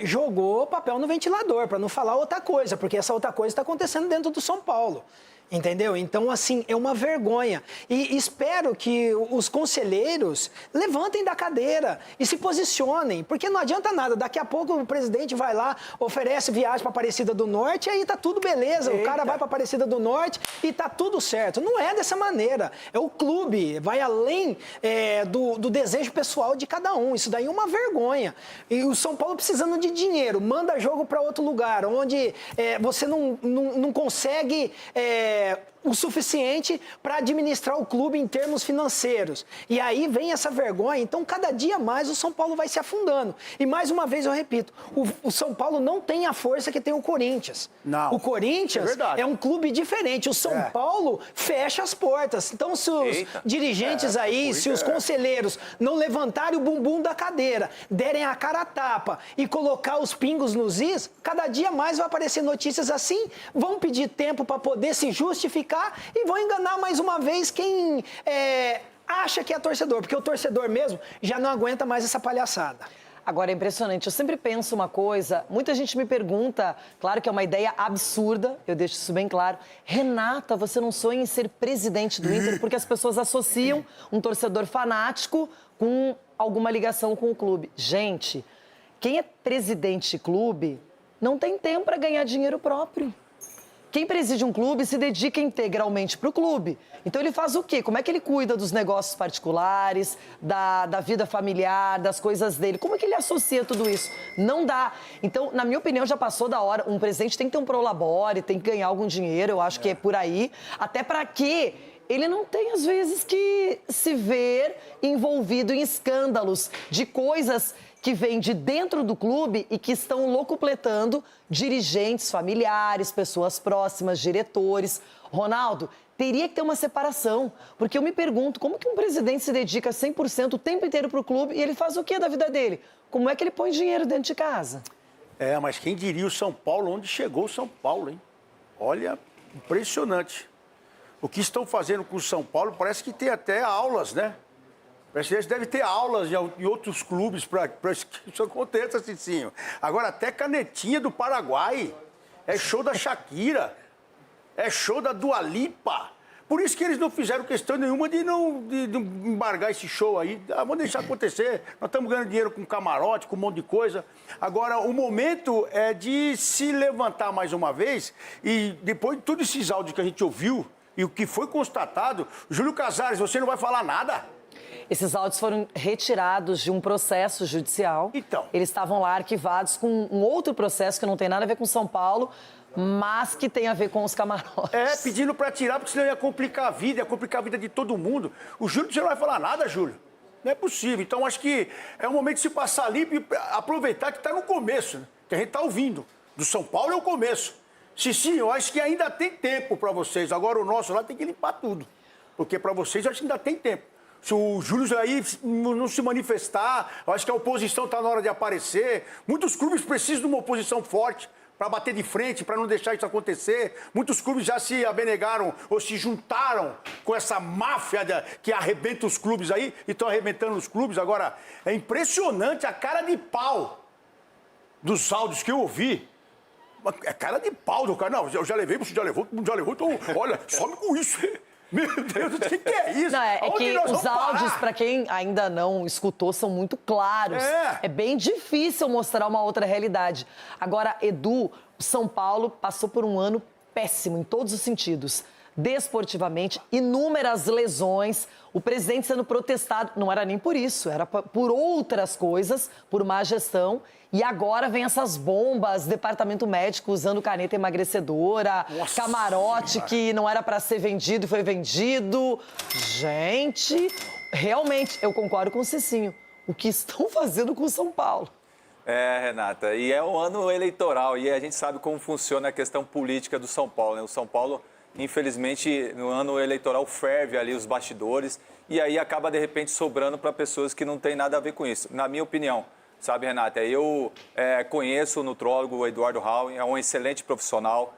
jogou o papel no ventilador, para não falar outra coisa, porque essa outra coisa está acontecendo dentro do São Paulo. Entendeu? Então, assim, é uma vergonha. E espero que os conselheiros levantem da cadeira e se posicionem, porque não adianta nada. Daqui a pouco o presidente vai lá, oferece viagem para Aparecida do Norte, e aí tá tudo beleza. Eita. O cara vai para Aparecida do Norte e tá tudo certo. Não é dessa maneira. É o clube, vai além do desejo pessoal de cada um. Isso daí é uma vergonha. E o São Paulo precisando de dinheiro, manda jogo para outro lugar, onde você não consegue... o suficiente para administrar o clube em termos financeiros. E aí vem essa vergonha. Então, cada dia mais o São Paulo vai se afundando. E mais uma vez eu repito, o São Paulo não tem a força que tem o Corinthians. Não. O Corinthians é um clube diferente. O São Paulo fecha as portas. Então, se os dirigentes se os conselheiros não levantarem o bumbum da cadeira, derem a cara a tapa e colocar os pingos nos is, cada dia mais vai aparecer notícias assim, vão pedir tempo para poder se justificar e vão enganar mais uma vez quem acha que é torcedor, porque o torcedor mesmo já não aguenta mais essa palhaçada. Agora, é impressionante, eu sempre penso uma coisa, muita gente me pergunta, claro que é uma ideia absurda, eu deixo isso bem claro, Renata, você não sonha em ser presidente do Inter, porque as pessoas associam um torcedor fanático com alguma ligação com o clube. Gente, quem é presidente de clube não tem tempo para ganhar dinheiro próprio. Quem preside um clube se dedica integralmente para o clube. Então ele faz o quê? Como é que ele cuida dos negócios particulares, da vida familiar, das coisas dele? Como é que ele associa tudo isso? Não dá. Então, na minha opinião, já passou da hora. Um presidente tem que ter um prolabore, tem que ganhar algum dinheiro, eu acho que é por aí. Até para que ele não tem, às vezes, que se ver envolvido em escândalos de coisas que vêm de dentro do clube e que estão locupletando dirigentes, familiares, pessoas próximas, diretores. Ronaldo, teria que ter uma separação, porque eu me pergunto como que um presidente se dedica 100% o tempo inteiro para o clube e ele faz o quê da vida dele? Como é que ele põe dinheiro dentro de casa? Mas quem diria o São Paulo, onde chegou o São Paulo, hein? Olha, impressionante. O que estão fazendo com o São Paulo parece que tem até aulas, né? Parece que eles devem ter aulas em outros clubes para que isso aconteça, Cicinho. Agora, até canetinha do Paraguai. É show da Shakira. É show da Dua Lipa. Por isso que eles não fizeram questão nenhuma de embargar esse show aí. Vamos deixar acontecer. Nós estamos ganhando dinheiro com camarote, com um monte de coisa. Agora, o momento é de se levantar mais uma vez e depois de todos esses áudios que a gente ouviu e o que foi constatado, Júlio Casares, você não vai falar nada? Esses áudios foram retirados de um processo judicial. Então. Eles estavam lá arquivados com um outro processo que não tem nada a ver com São Paulo, mas que tem a ver com os camarotes. Pedindo para tirar, porque senão ia complicar a vida de todo mundo. O Júlio, você não vai falar nada, Júlio. Não é possível. Então, acho que é o momento de se passar limpo e aproveitar que está no começo, né? Que a gente está ouvindo. Do São Paulo é o começo. Sim, eu acho que ainda tem tempo para vocês. Agora o nosso lá tem que limpar tudo. Porque para vocês, eu acho que ainda tem tempo. Se o Júlio aí não se manifestar, eu acho que a oposição está na hora de aparecer. Muitos clubes precisam de uma oposição forte para bater de frente, para não deixar isso acontecer. Muitos clubes já se abenegaram ou se juntaram com essa máfia que arrebenta os clubes aí e estão arrebentando os clubes. Agora, é impressionante a cara de pau dos áudios que eu ouvi. É cara de pau do cara. Não, eu já levei, você já levou, todo mundo já levou, então, olha, some com isso. Meu Deus, o que é isso? Não, é que os áudios, para quem ainda não escutou, são muito claros. É bem difícil mostrar uma outra realidade. Agora, Edu, São Paulo passou por um ano péssimo em todos os sentidos. desportivamente, inúmeras lesões, o presidente sendo protestado, não era nem por isso, era por outras coisas, por má gestão. E agora vem essas bombas, departamento médico usando caneta emagrecedora, camarote que não era para ser vendido e foi vendido. Gente, realmente, eu concordo com o Cicinho. O que estão fazendo com o São Paulo? Renata, e é um ano eleitoral e a gente sabe como funciona a questão política do São Paulo, né? O São Paulo, infelizmente, no ano eleitoral ferve ali os bastidores e aí acaba, de repente, sobrando para pessoas que não têm nada a ver com isso. Na minha opinião, sabe, Renata, eu conheço o nutrólogo Eduardo Rauen, é um excelente profissional.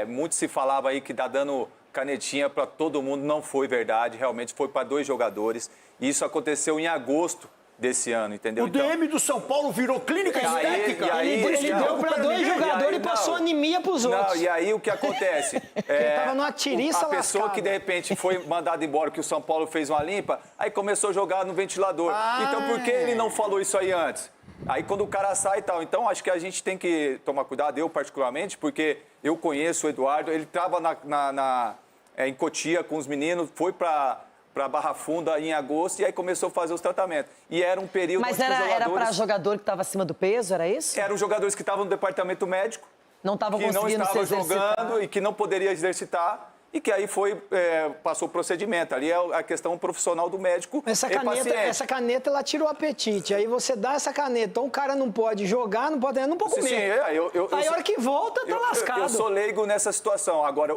Muito se falava aí que tá dando canetinha para todo mundo, não foi verdade, realmente foi para 2 jogadores. E isso aconteceu em agosto desse ano, entendeu? O DM do São Paulo virou clínica estética. Ele deu para 2 jogadores e passou anemia para os outros. Não, e aí o que acontece? Tava numa tiriça a pessoa lascada. que de repente foi mandada embora, que o São Paulo fez uma limpa, aí começou a jogar no ventilador. Então por que ele não falou isso aí antes? Aí quando o cara sai e tal. Então acho que a gente tem que tomar cuidado, eu particularmente, porque eu conheço o Eduardo, ele estava em Cotia com os meninos, foi para Barra Funda em agosto e aí começou a fazer os tratamentos. E era um período... Mas era para jogador que estava acima do peso, era isso? Eram jogadores que estavam no departamento médico. Não estavam conseguindo se exercitar. Jogando e que não poderia exercitar. E que aí passou o procedimento. Ali é a questão profissional do médico Essa caneta, ela tira o apetite. Aí você dá essa caneta, então o cara não pode jogar, não pode comer. Sim, aí a hora que volta, tá lascado. Eu sou leigo nessa situação. Agora,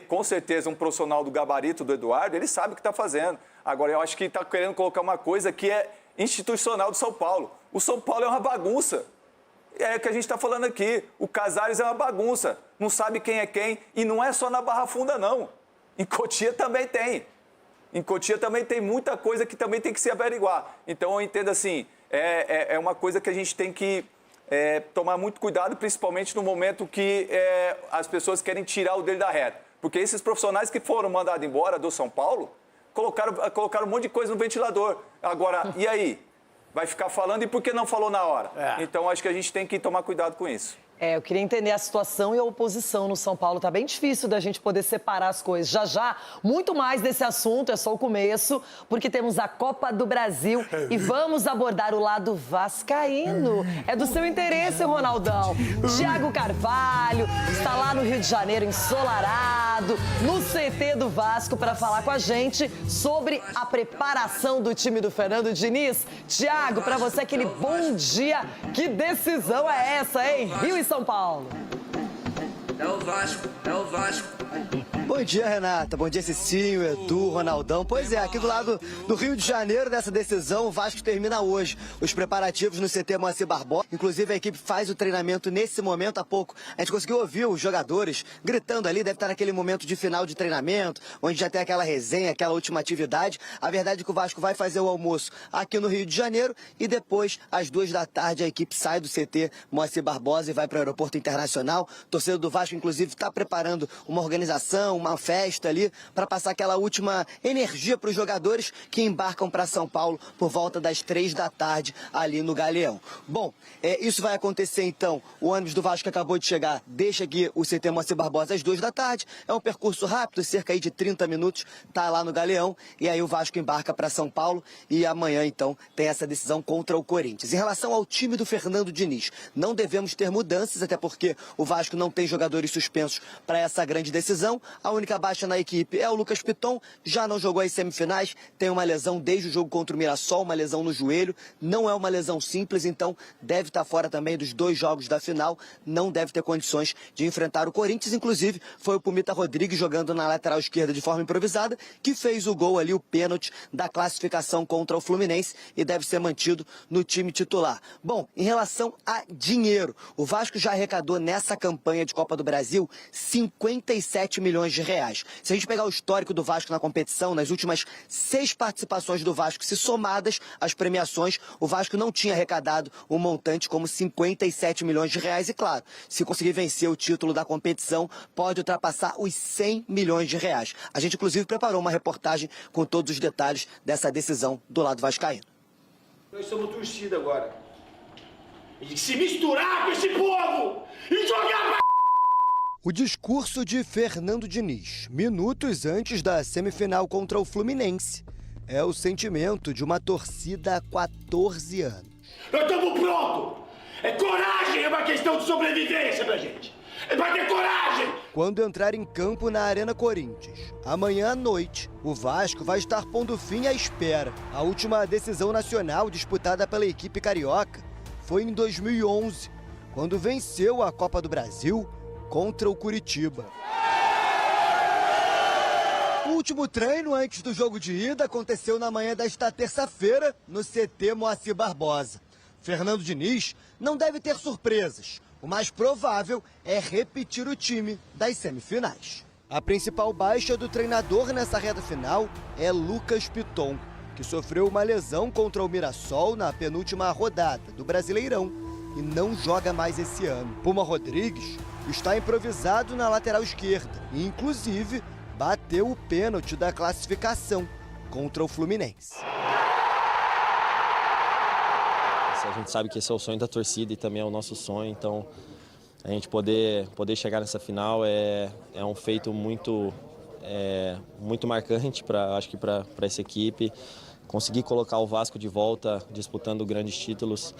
com certeza, um profissional do gabarito do Eduardo, ele sabe o que está fazendo. Agora, eu acho que está querendo colocar uma coisa que é institucional do São Paulo. O São Paulo é uma bagunça. É o que a gente está falando aqui. O Casares é uma bagunça. Não sabe quem é quem. E não é só na Barra Funda, não. Em Cotia também tem. Em Cotia também tem muita coisa que também tem que se averiguar. Então, eu entendo assim, é uma coisa que a gente tem que tomar muito cuidado, principalmente no momento que as pessoas querem tirar o dele da reta. Porque esses profissionais que foram mandados embora do São Paulo, colocaram um monte de coisa no ventilador. Agora, e aí? Vai ficar falando e por que não falou na hora? Então, acho que a gente tem que tomar cuidado com isso. Eu queria entender a situação e a oposição no São Paulo. Tá bem difícil da gente poder separar as coisas. Já, muito mais desse assunto, é só o começo, porque temos a Copa do Brasil e vamos abordar o lado vascaíno. É do seu interesse, Ronaldão. Thiago Carvalho está lá no Rio de Janeiro, ensolarado, no CT do Vasco, para falar com a gente sobre a preparação do time do Fernando Diniz. Thiago, para você, aquele bom dia. Que decisão é essa, hein? Rio e São Paulo. É o Vasco, é o Vasco. Bom dia, Renata. Bom dia, Cicinho, Edu, Ronaldão. Pois é, aqui do lado do Rio de Janeiro, dessa decisão, o Vasco termina hoje os preparativos no CT Moacir Barbosa. Inclusive, a equipe faz o treinamento nesse momento. Há pouco, a gente conseguiu ouvir os jogadores gritando ali. Deve estar naquele momento de final de treinamento, onde já tem aquela resenha, aquela última atividade. A verdade é que o Vasco vai fazer o almoço aqui no Rio de Janeiro e depois, às 2 da tarde, a equipe sai do CT Moacir Barbosa e vai para o aeroporto internacional. O torcedor do Vasco, inclusive, está preparando uma organização, uma festa ali, para passar aquela última energia para os jogadores que embarcam para São Paulo por volta das 3 da tarde ali no Galeão. Bom, isso vai acontecer então. O ônibus do Vasco que acabou de chegar deixa aqui o CT Moacir Barbosa às 2 da tarde. É um percurso rápido, cerca aí de 30 minutos, tá lá no Galeão. E aí o Vasco embarca para São Paulo e amanhã então tem essa decisão contra o Corinthians. Em relação ao time do Fernando Diniz, não devemos ter mudanças, até porque o Vasco não tem jogadores suspensos para essa grande decisão. A única baixa na equipe é o Lucas Piton, já não jogou as semifinais, tem uma lesão desde o jogo contra o Mirassol, uma lesão no joelho, não é uma lesão simples, então deve estar fora também dos 2 jogos da final, não deve ter condições de enfrentar o Corinthians. Inclusive, foi o Pumita Rodrigues jogando na lateral esquerda de forma improvisada, que fez o gol ali, o pênalti da classificação contra o Fluminense e deve ser mantido no time titular. Bom, em relação a dinheiro, o Vasco já arrecadou nessa campanha de Copa do Brasil 57 milhões de reais. Se a gente pegar o histórico do Vasco na competição, nas últimas 6 participações do Vasco, se somadas as premiações, o Vasco não tinha arrecadado um montante como 57 milhões de reais. E claro, se conseguir vencer o título da competição, pode ultrapassar os 100 milhões de reais. A gente, inclusive, preparou uma reportagem com todos os detalhes dessa decisão do lado vascaíno. Nós somos torcida agora. E se misturar com esse povo e jogar pra... O discurso de Fernando Diniz, minutos antes da semifinal contra o Fluminense, é o sentimento de uma torcida há 14 anos. Nós estamos prontos! É coragem, é uma questão de sobrevivência pra gente! É pra ter coragem! Quando entrar em campo na Arena Corinthians, amanhã à noite, o Vasco vai estar pondo fim à espera. A última decisão nacional disputada pela equipe carioca foi em 2011, quando venceu a Copa do Brasil contra o Curitiba. O último treino antes do jogo de ida aconteceu na manhã desta terça-feira no CT Moacir Barbosa. Fernando Diniz não deve ter surpresas. O mais provável é repetir o time das semifinais. A principal baixa do treinador nessa reta final é Lucas Piton, que sofreu uma lesão contra o Mirassol na penúltima rodada do Brasileirão e não joga mais esse ano. Puma Rodrigues está improvisado na lateral esquerda e, inclusive, bateu o pênalti da classificação contra o Fluminense. A gente sabe que esse é o sonho da torcida e também é o nosso sonho, então a gente poder chegar nessa final é um feito muito marcante acho que para essa equipe. Conseguir colocar o Vasco de volta disputando grandes títulos,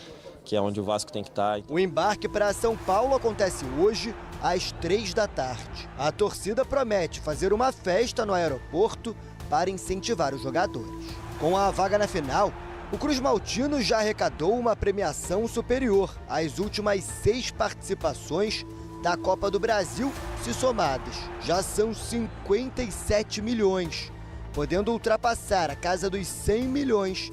que é onde o Vasco tem que estar. O embarque para São Paulo acontece hoje às 15h. A torcida promete fazer uma festa no aeroporto para incentivar os jogadores. Com a vaga na final, o Cruz Maltino já arrecadou uma premiação superior às últimas 6 participações da Copa do Brasil, se somadas. Já são 57 milhões, podendo ultrapassar a casa dos 100 milhões,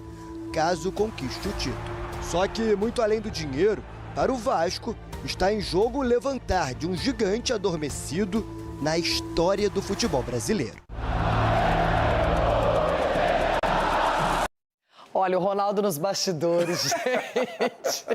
caso conquiste o título. Só que, muito além do dinheiro, para o Vasco, está em jogo o levantar de um gigante adormecido na história do futebol brasileiro. Olha, o Ronaldo nos bastidores, gente.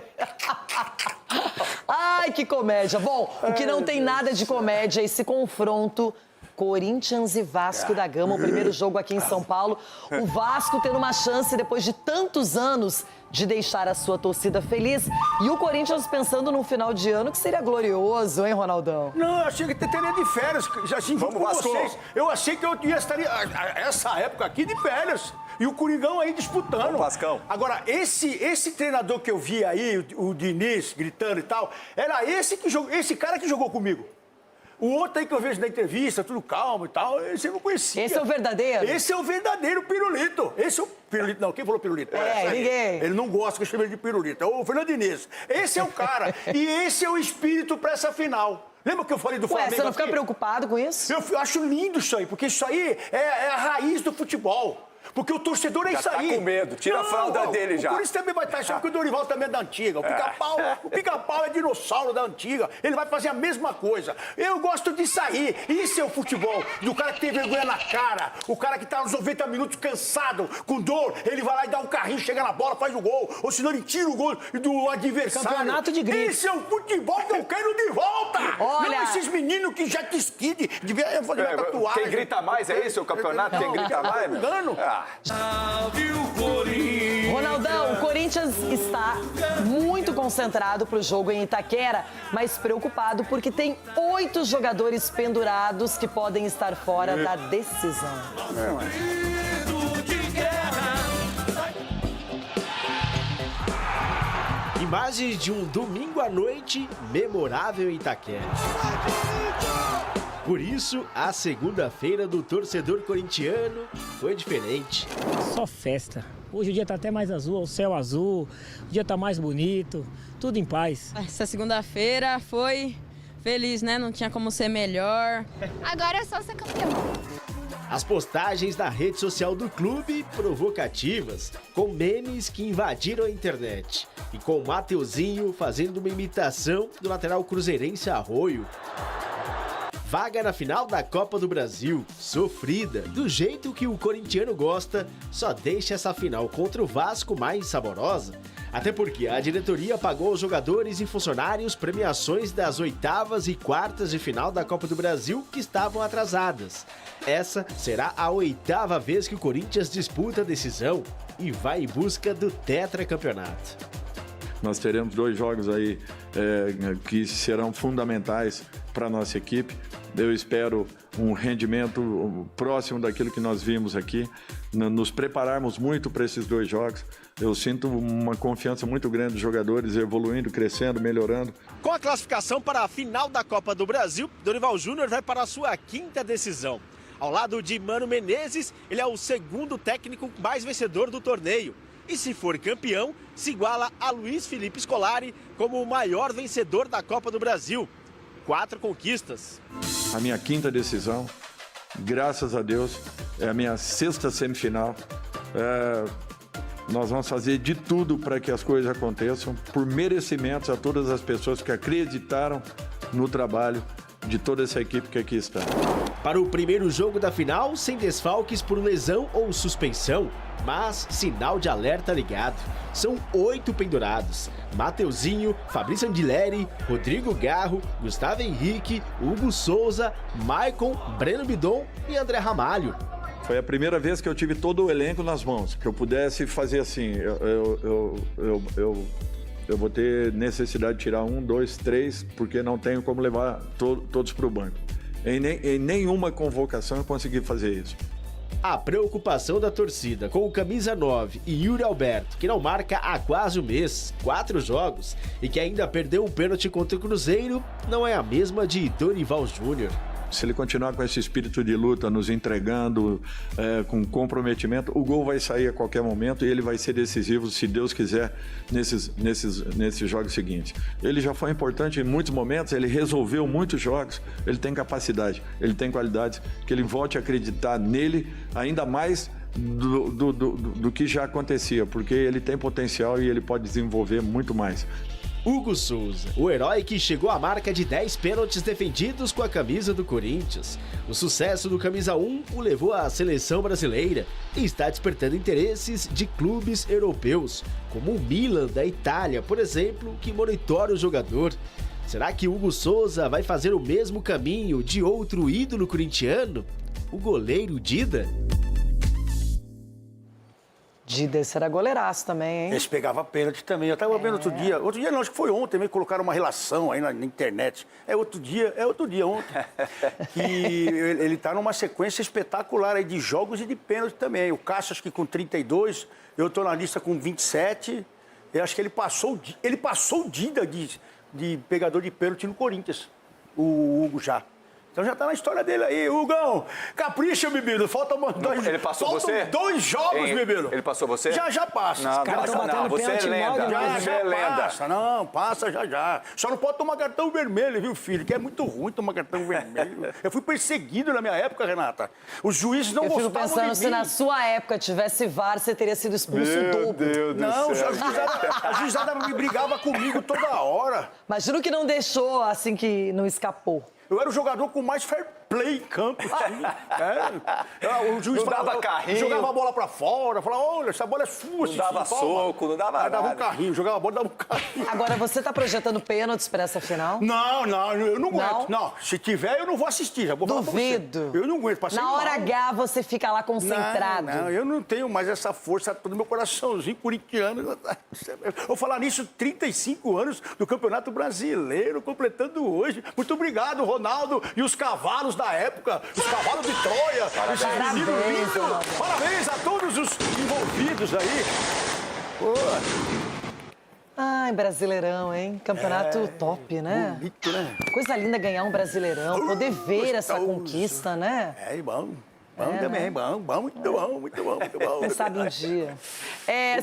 Ai, que comédia. Bom, o que não tem nada de comédia é esse confronto Corinthians e Vasco da Gama, o primeiro jogo aqui em São Paulo. O Vasco tendo uma chance, depois de tantos anos, de deixar a sua torcida feliz. E o Corinthians pensando num final de ano que seria glorioso, hein, Ronaldão? Não, eu achei que teria de férias, assim, junto com vocês. Eu achei que eu estaria, essa época aqui, de férias. E o Coringão aí disputando. Vamos, Vascão. Agora, esse treinador que eu vi aí, o Diniz, gritando e tal, era esse cara que jogou comigo. O outro aí que eu vejo na entrevista, tudo calmo e tal, esse eu não conhecia. Esse é o verdadeiro? Esse é o verdadeiro pirulito. Esse é o pirulito. Não, quem falou pirulito? Ninguém. Ele não gosta que eu chame ele de pirulito. É o Fernando Diniz. Esse é o cara. E esse é o espírito para essa final. Lembra que eu falei do Flamengo? Você não fica preocupado com isso? Eu acho lindo isso aí, porque isso aí é a raiz do futebol. Porque o torcedor é isso aí. Tá com medo, tira a fralda dele já. O Corinthians também vai estar achando que o Dorival também é da antiga. O Pica-Pau é dinossauro da antiga. Ele vai fazer a mesma coisa. Eu gosto de sair. Isso é o futebol. Do cara que tem vergonha na cara. O cara que tá nos 90 minutos cansado, com dor. Ele vai lá e dá um carrinho, chega na bola, faz o gol. Ou senão ele tira o gol do adversário. Campeonato de grito. Esse é o futebol que eu quero de volta. Olha... Não esses meninos que já te esquide. Devia fazer uma tatuagem. Quem grita mais é esse o campeonato? Quem grita mais? Não, engano. Ronaldão, o Corinthians está muito concentrado para o jogo em Itaquera, mas preocupado porque tem 8 jogadores pendurados que podem estar fora da decisão. Imagens de um domingo à noite memorável em Itaquera. Por isso, a segunda-feira do torcedor corintiano foi diferente. Só festa. Hoje o dia tá até mais azul, o céu azul, o dia tá mais bonito, tudo em paz. Essa segunda-feira foi feliz, né? Não tinha como ser melhor. Agora é só ser campeão. As postagens na rede social do clube provocativas, com memes que invadiram a internet. E com o Mateuzinho fazendo uma imitação do lateral cruzeirense Arroio. Vaga na final da Copa do Brasil, sofrida, do jeito que o corintiano gosta, só deixa essa final contra o Vasco mais saborosa. Até porque a diretoria pagou aos jogadores e funcionários premiações das 8ª e 4ª de final da Copa do Brasil que estavam atrasadas. Essa será a 8ª vez que o Corinthians disputa a decisão e vai em busca do tetracampeonato. Nós teremos 2 jogos aí que serão fundamentais para a nossa equipe. Eu espero um rendimento próximo daquilo que nós vimos aqui, nos prepararmos muito para esses 2 jogos. Eu sinto uma confiança muito grande dos jogadores, evoluindo, crescendo, melhorando. Com a classificação para a final da Copa do Brasil, Dorival Júnior vai para a sua 5ª decisão. Ao lado de Mano Menezes, ele é o 2º técnico mais vencedor do torneio. E se for campeão, se iguala a Luiz Felipe Scolari como o maior vencedor da Copa do Brasil. 4 conquistas. A minha 5ª decisão, graças a Deus, é a minha 6ª semifinal. Nós vamos fazer de tudo para que as coisas aconteçam, por merecimentos a todas as pessoas que acreditaram no trabalho de toda essa equipe que aqui está. Para o primeiro jogo da final, sem desfalques por lesão ou suspensão, mas sinal de alerta ligado. São 8 pendurados: Mateuzinho, Fabrício Andileri, Rodrigo Garro, Gustavo Henrique, Hugo Souza, Maicon, Breno Bidon e André Ramalho. Foi a primeira vez que eu tive todo o elenco nas mãos, que eu pudesse fazer assim, eu vou ter necessidade de tirar 1, 2, 3, porque não tenho como levar todos para o banco. Em nenhuma convocação eu consegui fazer isso. A preocupação da torcida com o camisa 9 e Yuri Alberto, que não marca há quase um mês, 4 jogos, e que ainda perdeu um pênalti contra o Cruzeiro, não é a mesma de Dorival Júnior. Se ele continuar com esse espírito de luta, nos entregando, com comprometimento, o gol vai sair a qualquer momento e ele vai ser decisivo, se Deus quiser, nesses jogos seguintes. Ele já foi importante em muitos momentos, ele resolveu muitos jogos, ele tem capacidade, ele tem qualidades, que ele volte a acreditar nele ainda mais do que já acontecia, porque ele tem potencial e ele pode desenvolver muito mais. Hugo Souza, o herói que chegou à marca de 10 pênaltis defendidos com a camisa do Corinthians. O sucesso do camisa 1 o levou à seleção brasileira e está despertando interesses de clubes europeus, como o Milan da Itália, por exemplo, que monitora o jogador. Será que Hugo Souza vai fazer o mesmo caminho de outro ídolo corintiano, o goleiro Dida? Dida, esse era goleiraço também, hein? Esse pegava pênalti também. Eu tava vendo outro dia não, acho que foi ontem também, colocaram uma relação aí na internet. Outro dia ontem. Que ele tá numa sequência espetacular aí de jogos e de pênalti também. O Cássio, acho que com 32, eu tô na lista com 27. Eu acho que ele passou o Dida de pegador de pênalti no Corinthians, o Hugo já. Então já tá na história dele aí, Hugão. Capricha, bebido. Faltam ele passou você? 2 jogos, bebido. Ele passou você? Já passa. Não, você é lenda. Você é lenda. Passa, não, passa já. Só não pode tomar cartão vermelho, viu, filho? Que é muito ruim tomar cartão vermelho. Eu fui perseguido na minha época, Renata. Os juízes não gostavam de mim. Eu fico pensando, se na sua época tivesse VAR, você teria sido expulso Meu Deus do céu. A juizada me brigava comigo toda hora. Imagino que não deixou, assim, que não escapou. Eu era o jogador com mais fair play em campo. O juiz dava carrinho. Jogava a bola pra fora, falava, olha, essa bola é sua. Não dava soco, não dava nada. Dava um carrinho, jogava a bola, dava um carrinho. Agora, você tá projetando pênaltis pra essa final? Não, eu não aguento. Não, se tiver, eu não vou assistir. Já vou Duvido. Eu não aguento. Na hora H, você fica lá concentrado. Não, eu não tenho mais essa força toda no meu coraçãozinho corintiano. Vou falar nisso, 35 anos do Campeonato Brasileiro, completando hoje. Muito obrigado, Ronaldo e os cavalos da época, os cavalos de Troia, esses meninos lindos. Parabéns a todos os envolvidos aí. Ai, Brasileirão, hein? Campeonato top, né? Bonito, né? Coisa linda ganhar um Brasileirão, poder ver essa conquista, né? Bom. Bom também, bom, muito bom. Quem sabe um dia.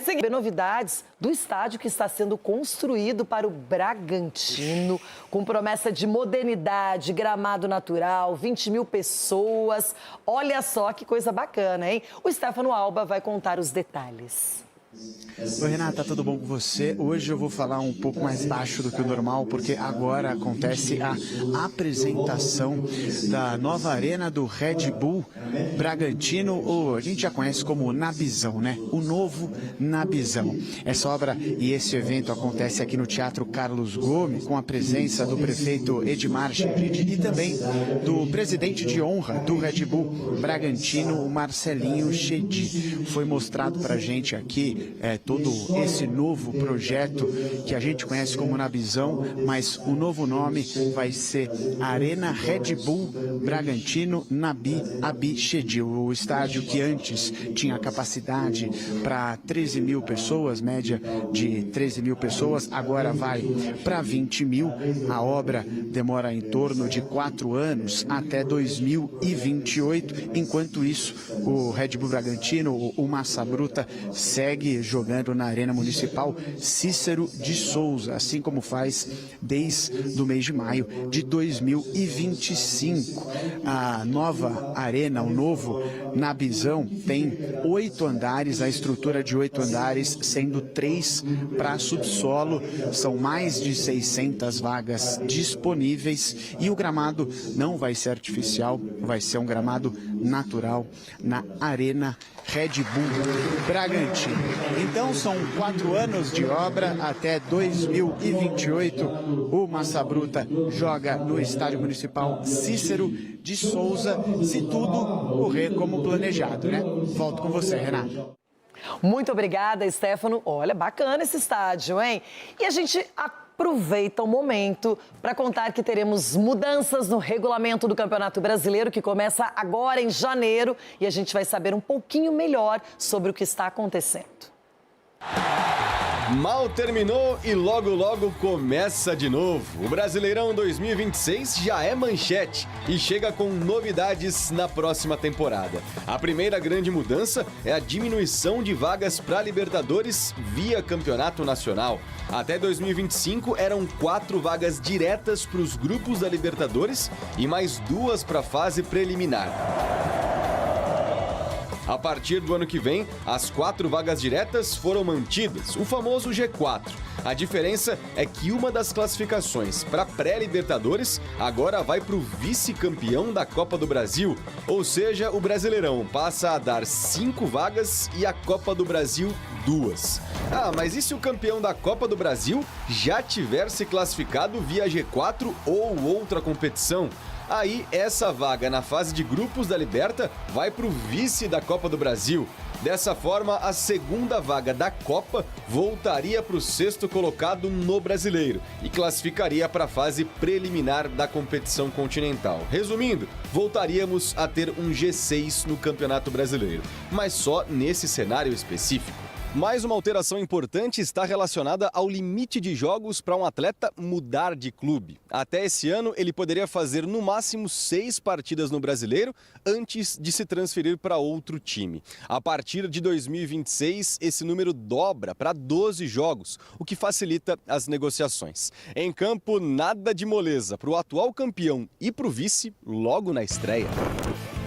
Seguindo novidades do estádio que está sendo construído para o Bragantino, com promessa de modernidade, gramado natural, 20 mil pessoas. Olha só que coisa bacana, hein? O Stefano Alba vai contar os detalhes. Oi, Renata, tudo bom com você? Hoje eu vou falar um pouco mais baixo do que o normal, porque agora acontece a apresentação da nova arena do Red Bull Bragantino, ou a gente já conhece como Nabizão, né? O novo Nabizão. Essa obra e esse evento acontece aqui no Teatro Carlos Gomes, com a presença do prefeito Edmar Chedid e também do presidente de honra do Red Bull Bragantino, Marcelinho Chedid. Foi mostrado pra gente aqui todo esse novo projeto que a gente conhece como Nabizão, mas o novo nome vai ser Arena Red Bull Bragantino Nabi Abichedil. O estádio que antes tinha capacidade para 13 mil pessoas, média de 13 mil pessoas, agora vai para 20 mil. A obra demora em torno de 4 anos, até 2028. Enquanto isso, o Red Bull Bragantino, o Massa Bruta, segue jogando na Arena Municipal Cícero de Souza, assim como faz desde o mês de maio de 2025. A nova arena, o novo Nabizão, tem 8 andares, a estrutura de 8 andares, sendo 3 para subsolo. São mais de 600 vagas disponíveis e o gramado não vai ser artificial, vai ser um gramado natural na Arena Red Bull Bragantino. Então são 4 anos de obra, até 2028 o Massa Bruta joga no Estádio Municipal Cícero de Souza, se tudo correr como planejado, né? Volto com você, Renato. Muito obrigada, Stefano. Olha, bacana esse estádio, hein? E a gente aproveita o momento para contar que teremos mudanças no regulamento do Campeonato Brasileiro, que começa agora em janeiro, e a gente vai saber um pouquinho melhor sobre o que está acontecendo. Mal terminou e logo logo começa de novo. O Brasileirão 2026 já é manchete e chega com novidades na próxima temporada. A primeira grande mudança é a diminuição de vagas para Libertadores via Campeonato Nacional. Até 2025 eram 4 vagas diretas para os grupos da Libertadores e mais 2 para a fase preliminar. A partir do ano que vem, as 4 vagas diretas foram mantidas, o famoso G4. A diferença é que uma das classificações para pré-Libertadores agora vai para o vice-campeão da Copa do Brasil, ou seja, o Brasileirão passa a dar 5 vagas e a Copa do Brasil 2. Ah, mas e se o campeão da Copa do Brasil já tiver se classificado via G4 ou outra competição? Aí, essa vaga na fase de grupos da Liberta vai para o vice da Copa do Brasil. Dessa forma, a segunda vaga da Copa voltaria para o 6º colocado no Brasileiro e classificaria para a fase preliminar da competição continental. Resumindo, voltaríamos a ter um G6 no Campeonato Brasileiro, mas só nesse cenário específico. Mais uma alteração importante está relacionada ao limite de jogos para um atleta mudar de clube. Até esse ano, ele poderia fazer no máximo 6 partidas no Brasileiro antes de se transferir para outro time. A partir de 2026, esse número dobra para 12 jogos, o que facilita as negociações. Em campo, nada de moleza para o atual campeão e para o vice logo na estreia.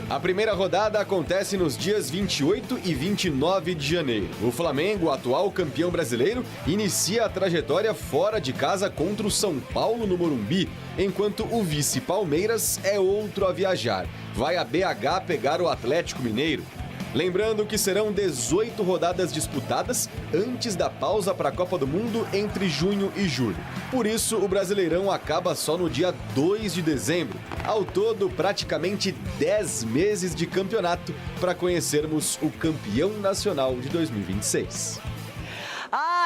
A primeira rodada acontece nos dias 28 e 29 de janeiro. O Flamengo, atual campeão brasileiro, inicia a trajetória fora de casa contra o São Paulo no Morumbi, enquanto o vice Palmeiras é outro a viajar. Vai a BH pegar o Atlético Mineiro. Lembrando que serão 18 rodadas disputadas antes da pausa para a Copa do Mundo entre junho e julho. Por isso, o Brasileirão acaba só no dia 2 de dezembro. Ao todo, praticamente 10 meses de campeonato para conhecermos o campeão nacional de 2026.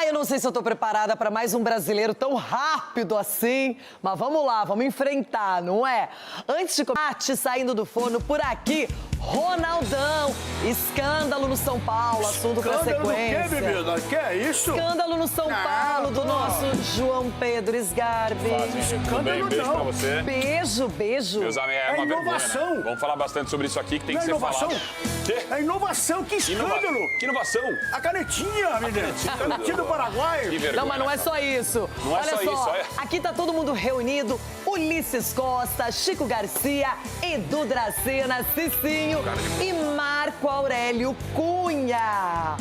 Eu não sei se eu tô preparada para mais um brasileiro tão rápido assim, mas vamos lá, vamos enfrentar, não é? Antes de começar, saindo do forno por aqui, Ronaldão, escândalo no São Paulo, assunto para sequência. Escândalo do quê, bebida? Que é isso? Escândalo no São Paulo do nosso João Pedro Sgarbi. Escândalo beijo não. pra você. Beijo. Meus amigos, é uma inovação. vergonha, né? Vamos falar bastante sobre isso aqui, que tem que ser inovação. falado. Quê? É inovação, que escândalo! Que inovação? A canetinha, menina. Canetinha do Paraguai. Que vergonha. Não, mas não é só isso. Não é Olha só isso, olha. Aqui tá todo mundo reunido. Ulisses Costa, Chico Garcia, Edu Dracena, Cicinho e Marco Aurélio Cunha.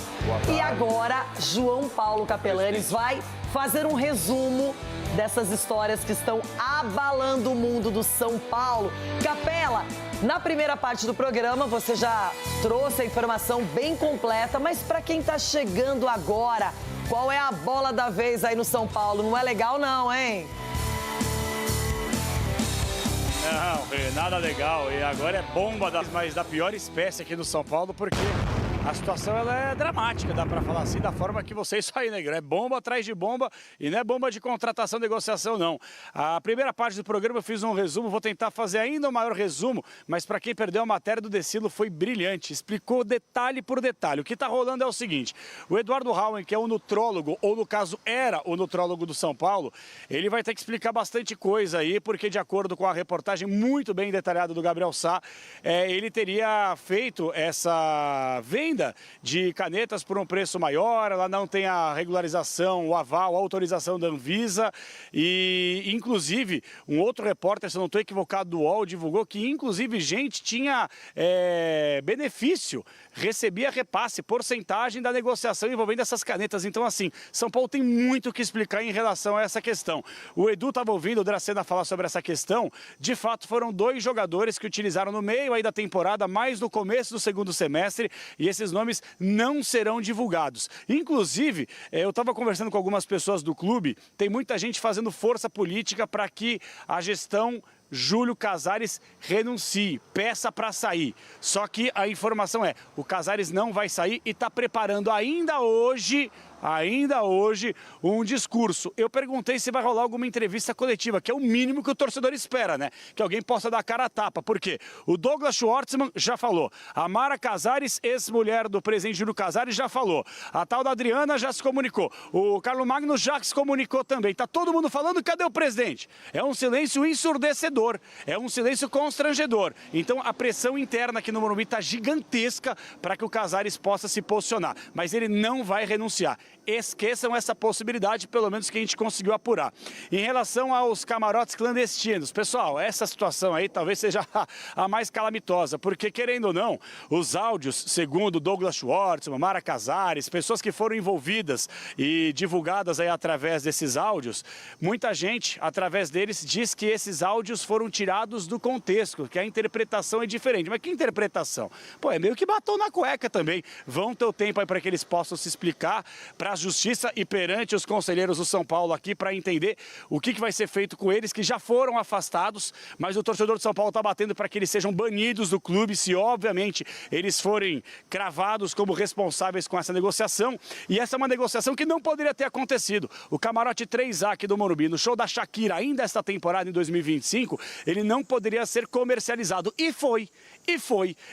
E agora, João Paulo Capelanes vai fazer um resumo dessas histórias que estão abalando o mundo do São Paulo. Capela, na primeira parte do programa você já trouxe a informação bem completa, mas para quem tá chegando agora, qual é a bola da vez aí no São Paulo? Não é legal não, hein? Não, nada legal. E agora é bomba, mas da pior espécie aqui no São Paulo, porque a situação ela é dramática, dá para falar assim, da forma que vocês aí, Negro. É bomba atrás de bomba e não é bomba de contratação, negociação, não. A primeira parte do programa eu fiz um resumo, vou tentar fazer ainda um maior resumo, mas para quem perdeu a matéria do Decilo foi brilhante, explicou detalhe por detalhe. O que está rolando é o seguinte, o Eduardo Hauen, que é o nutrólogo, ou no caso era o nutrólogo do São Paulo, ele vai ter que explicar bastante coisa aí, porque de acordo com a reportagem muito bem detalhada do Gabriel Sá, ele teria feito essa venda de canetas por um preço maior, ela não tem a regularização, o aval, a autorização da Anvisa e, inclusive, um outro repórter, se eu não estou equivocado, do UOL, divulgou que, inclusive, gente tinha benefício, recebia repasse, porcentagem da negociação envolvendo essas canetas. Então, assim, São Paulo tem muito o que explicar em relação a essa questão. O Edu estava ouvindo o Dracena falar sobre essa questão. De fato, foram 2 jogadores que utilizaram no meio aí da temporada, mais no começo do segundo semestre, e esses nomes não serão divulgados. Inclusive, eu estava conversando com algumas pessoas do clube, tem muita gente fazendo força política para que a gestão Júlio Casares renuncie, peça para sair. Só que a informação é, o Casares não vai sair e está preparando ainda hoje, um discurso. Eu perguntei se vai rolar alguma entrevista coletiva, que é o mínimo que o torcedor espera, né? Que alguém possa dar a cara a tapa. Por quê? O Douglas Schwartzman já falou. A Mara Casares, ex-mulher do presidente Júlio Casares, já falou. A tal da Adriana já se comunicou. O Carlos Magno já se comunicou também. Tá todo mundo falando, cadê o presidente? É um silêncio ensurdecedor. É um silêncio constrangedor. Então a pressão interna aqui no Morumbi está gigantesca para que o Casares possa se posicionar. Mas ele não vai renunciar. Esqueçam essa possibilidade, pelo menos que a gente conseguiu apurar. Em relação aos camarotes clandestinos, pessoal, essa situação aí talvez seja a mais calamitosa, porque querendo ou não, os áudios, segundo Douglas Schwartzman, Mara Casares, pessoas que foram envolvidas e divulgadas aí através desses áudios, muita gente, através deles, diz que esses áudios foram tirados do contexto, que a interpretação é diferente. Mas que interpretação? Pô, é meio que batom na cueca também. Vão ter o tempo aí para que eles possam se explicar para a Justiça e perante os conselheiros do São Paulo aqui para entender o que vai ser feito com eles que já foram afastados, mas o torcedor do São Paulo está batendo para que eles sejam banidos do clube se, obviamente, eles forem cravados como responsáveis com essa negociação. E essa é uma negociação que não poderia ter acontecido. O camarote 3A aqui do Morumbi, no show da Shakira, ainda esta temporada em 2025, ele não poderia ser comercializado. E foi.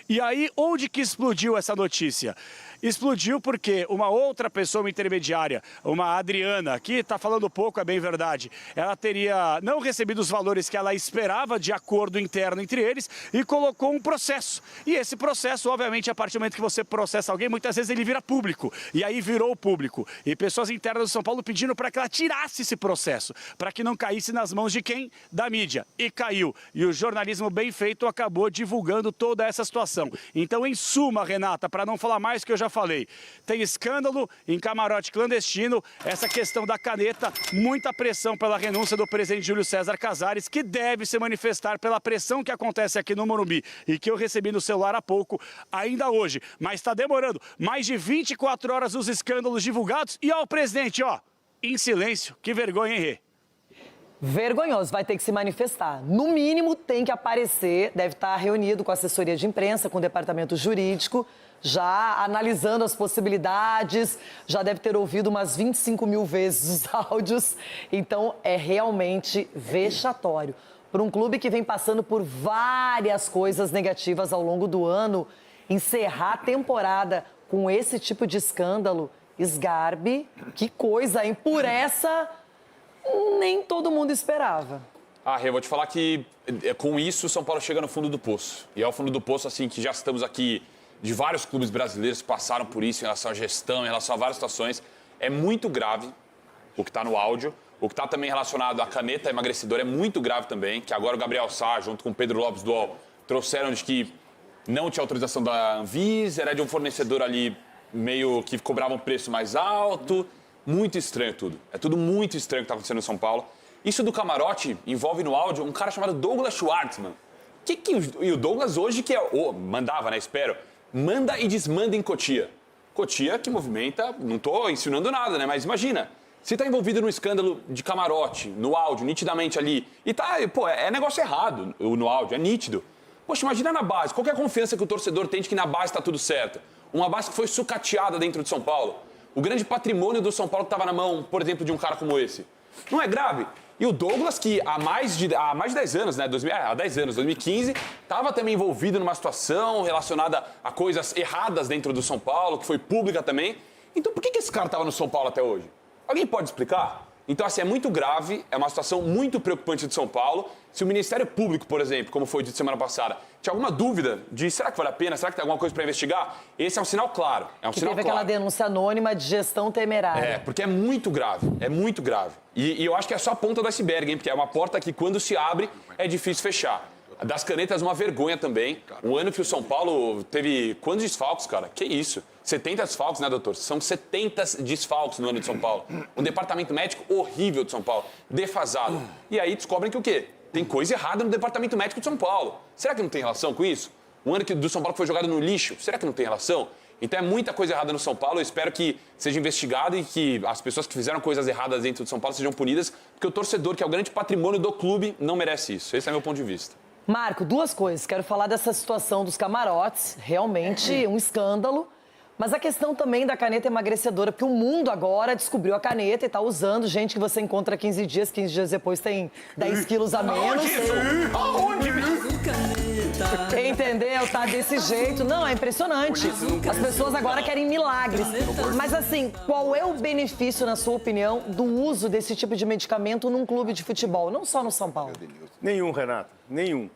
E aí, onde que explodiu essa notícia? Explodiu porque uma outra pessoa, uma intermediária, uma Adriana, que está falando pouco, é bem verdade, ela teria não recebido os valores que ela esperava de acordo interno entre eles e colocou um processo. E esse processo, obviamente, a partir do momento que você processa alguém, muitas vezes ele vira público. E aí virou público. E pessoas internas do São Paulo pedindo para que ela tirasse esse processo, para que não caísse nas mãos de quem? Da mídia. E caiu. E o jornalismo bem feito acabou divulgando toda essa situação. Então, em suma, Renata, para não falar mais que eu já falei, tem escândalo em camarote clandestino, essa questão da caneta, muita pressão pela renúncia do presidente Júlio César Casares, que deve se manifestar pela pressão que acontece aqui no Morumbi e que eu recebi no celular há pouco, ainda hoje. Mas está demorando mais de 24 horas os escândalos divulgados e, ó, o presidente, ó, em silêncio. Que vergonha, hein, Rê? Vergonhoso, vai ter que se manifestar. No mínimo, tem que aparecer, deve estar reunido com a assessoria de imprensa, com o departamento jurídico, já analisando as possibilidades, já deve ter ouvido umas 25 mil vezes os áudios. Então, é realmente vexatório. Para um clube que vem passando por várias coisas negativas ao longo do ano, encerrar a temporada com esse tipo de escândalo, esgarbe, que coisa, hein? Por essa... nem todo mundo esperava. Eu vou te falar que com isso o São Paulo chega no fundo do poço. E é o fundo do poço, assim, que já estamos aqui de vários clubes brasileiros que passaram por isso em relação à gestão, em relação a várias situações. É muito grave o que está no áudio. O que está também relacionado à caneta emagrecedora é muito grave também, que agora o Gabriel Sá, junto com o Pedro Lopes do UOL, trouxeram de que não tinha autorização da Anvisa, era de um fornecedor ali meio que cobrava um preço mais alto. Muito estranho tudo. É tudo muito estranho que está acontecendo em São Paulo. Isso do camarote envolve no áudio um cara chamado Douglas Schwartzman. E o Douglas hoje que mandava, né? Espero. Manda e desmanda em Cotia. Cotia que movimenta, não estou ensinando nada, né? Mas imagina, se está envolvido num escândalo de camarote, no áudio, nitidamente ali, e tá, é negócio errado no áudio, é nítido. Poxa, imagina na base, qual que é a confiança que o torcedor tem de que na base está tudo certo? Uma base que foi sucateada dentro de São Paulo. O grande patrimônio do São Paulo estava na mão, por exemplo, de um cara como esse. Não é grave? E o Douglas, que há mais de 10 anos, né? Há 10 anos, 2015, estava também envolvido numa situação relacionada a coisas erradas dentro do São Paulo, que foi pública também. Então por que esse cara estava no São Paulo até hoje? Alguém pode explicar? Então, assim, é muito grave, é uma situação muito preocupante de São Paulo. Se o Ministério Público, por exemplo, como foi dito semana passada, tinha alguma dúvida de será que vale a pena, será que tem alguma coisa para investigar, esse é um sinal claro. É um sinal teve claro. aquela denúncia anônima de gestão temerária. É, porque é muito grave, é muito grave. E eu acho que é só a ponta do iceberg, hein? Porque é uma porta que, quando se abre, é difícil fechar. Das canetas, uma vergonha também. Um ano que o São Paulo teve quantos desfalques, cara? Que isso? 70 desfalques, né, doutor? São 70 desfalques no ano de São Paulo. Um departamento médico horrível de São Paulo, defasado. E aí descobrem que o quê? Tem coisa errada no departamento médico de São Paulo. Será que não tem relação com isso? Um ano que do São Paulo foi jogado no lixo, será que não tem relação? Então é muita coisa errada no São Paulo. Eu espero que seja investigado e que as pessoas que fizeram coisas erradas dentro do São Paulo sejam punidas, porque o torcedor, que é o grande patrimônio do clube, não merece isso. Esse é meu ponto de vista. Marco, duas coisas. Quero falar dessa situação dos camarotes, realmente um escândalo. Mas a questão também da caneta emagrecedora, porque o mundo agora descobriu a caneta e está usando. Gente que você encontra 15 dias depois tem 10 quilos a menos. Aonde? Entendeu? Tá desse jeito. Não, é impressionante. As pessoas agora querem milagres. Mas assim, qual é o benefício, na sua opinião, do uso desse tipo de medicamento num clube de futebol, não só no São Paulo? Nenhum, Renata, nenhum.